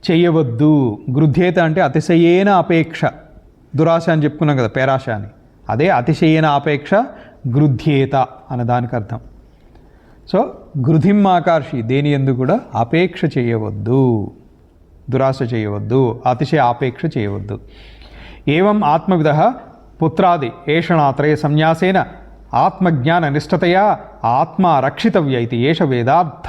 చెయ్యవద్దు. గృధ్యేత అంటే అతిశయేన అపేక్ష, దురాశ అని చెప్పుకున్నాం కదా, పేరాశ అని. అదే అతిశయేన ఆపేక్ష గృధ్యేత అన్న దానికి అర్థం. సో గృధిం ఆకర్షి, దేని యందు కూడా ఆపేక్ష చేయవద్దు, దురాశ చేయవద్దు, అతిశయ ఆపేక్ష చేయవద్దు. ఏవం ఆత్మవిద పుత్రాది ఏషణాత్రయ సంన్యాసేన ఆత్మజ్ఞాన నిష్ఠతయా ఆత్మ రక్షితవ్య ఇది ఏష వేదార్థ.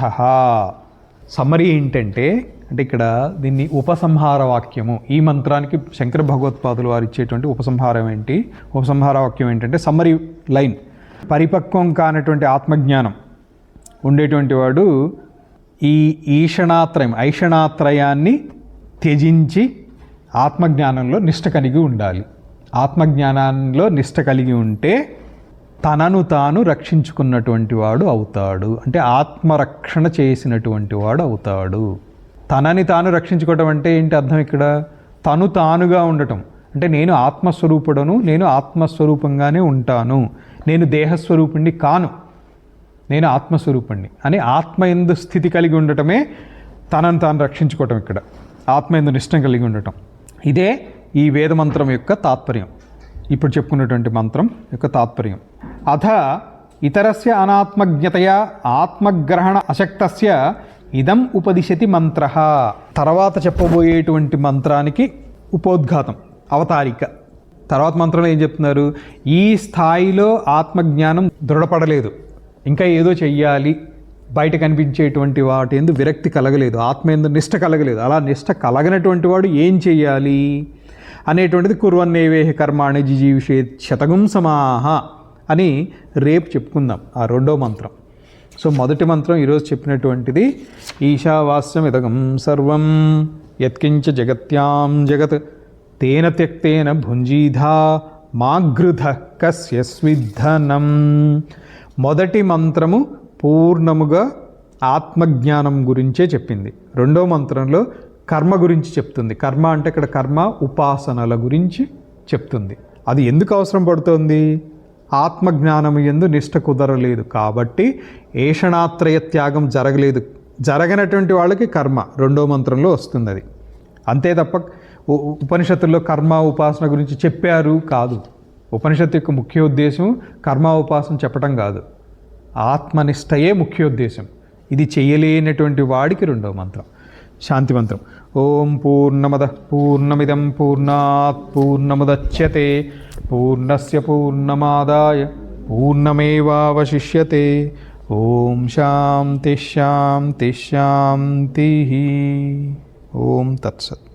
సమ్మరీ ఏంటంటే, అంటే ఇక్కడ దీన్ని ఉపసంహార వాక్యము, ఈ మంత్రానికి శంకర భగవత్పాదులు వారు ఇచ్చేటువంటి ఉపసంహారం ఏంటి, ఉపసంహార వాక్యం ఏంటంటే సమ్మరీ లైన్. పరిపక్వం కానటువంటి ఆత్మజ్ఞానం ఉండేటువంటి వాడు ఈ ఐషణాత్రయాన్ని త్యజించి ఆత్మజ్ఞానంలో నిష్ట కలిగి ఉండాలి. ఆత్మజ్ఞానంలో నిష్ట కలిగి ఉంటే తనను తాను రక్షించుకున్నటువంటి వాడు అవుతాడు, అంటే ఆత్మరక్షణ చేసినటువంటి వాడు అవుతాడు. తనని తాను రక్షించుకోవడం అంటే ఏంటి అర్థం ఇక్కడ? తను తానుగా ఉండటం అంటే నేను ఆత్మస్వరూపుడను, నేను ఆత్మస్వరూపంగానే ఉంటాను, నేను దేహస్వరూపుణ్ణి కాను, నేను ఆత్మస్వరూపుణ్ణి అని ఆత్మయందు స్థితి కలిగి ఉండటమే తనను తాను రక్షించుకోవటం. ఇక్కడ ఆత్మయందు నిష్టం కలిగి ఉండటం. ఇదే ఈ వేదమంత్రం యొక్క తాత్పర్యం, ఇప్పుడు చెప్పుకున్నటువంటి మంత్రం యొక్క తాత్పర్యం. అథ ఇతరస్య అనాత్మజ్ఞతయా ఆత్మగ్రహణ అశక్తస్య ఇదం ఉపదిశతి మంత్ర. తర్వాత చెప్పబోయేటువంటి మంత్రానికి ఉపోద్ఘాతం, అవతారిక. తర్వాత మంత్రంలో ఏం చెప్తున్నారు? ఈ స్థాయిలో ఆత్మజ్ఞానం దృఢపడలేదు, ఇంకా ఏదో చెయ్యాలి, బయట కనిపించేటువంటి వాటి ఎందు విరక్తి కలగలేదు, ఆత్మ ఎందు నిష్ట కలగలేదు. అలా నిష్ట కలగనటువంటి వాడు ఏం చెయ్యాలి అనేటువంటిది కుర్వన్నేవేహ కర్మాణి జిజీవిషేత్ శతగుం సమాహ అని రేపు చెప్పుకుందాం, ఆ రెండో మంత్రం. సో మొదటి మంత్రం ఈరోజు చెప్పినటువంటిది ఈశావాస్యం ఇదగం సర్వం యత్కించ జగత్యాం జగత్ తేన త్యక్తేన భుంజీధా మాగృధ కస్య స్విద్ధనం. మొదటి మంత్రము పూర్ణముగా ఆత్మజ్ఞానం గురించే చెప్పింది. రెండో మంత్రంలో కర్మ గురించి చెప్తుంది. కర్మ అంటే ఇక్కడ కర్మ ఉపాసనల గురించి చెప్తుంది. అది ఎందుకు అవసరం పడుతోంది? ఆత్మజ్ఞానము యందు నిష్ట కుదరలేదు కాబట్టి, ఏషణాత్రయ త్యాగం జరగనటువంటి వాళ్ళకి కర్మ రెండో మంత్రంలో వస్తుంది. అది అంతే తప్ప ఉపనిషత్తుల్లో కర్మ ఉపాసన గురించి చెప్పారు కాదు. ఉపనిషత్తు యొక్క ముఖ్య ఉద్దేశం కర్మ ఉపాసన చెప్పటం కాదు, ఆత్మనిష్టయే ముఖ్యోద్దేశం. ఇది చేయలేనటువంటి వాడికి రెండవ మంత్రం శాంతి మంత్రం. ఓం పూర్ణమదః పూర్ణమిదం పూర్ణాత్ పూర్ణముదచ్యతే పూర్ణస్య పూర్ణమాదాయ పూర్ణమేవావశిష్యతే. ఓం శాంతి శాంతి శాంతి. ఓం తత్సత్.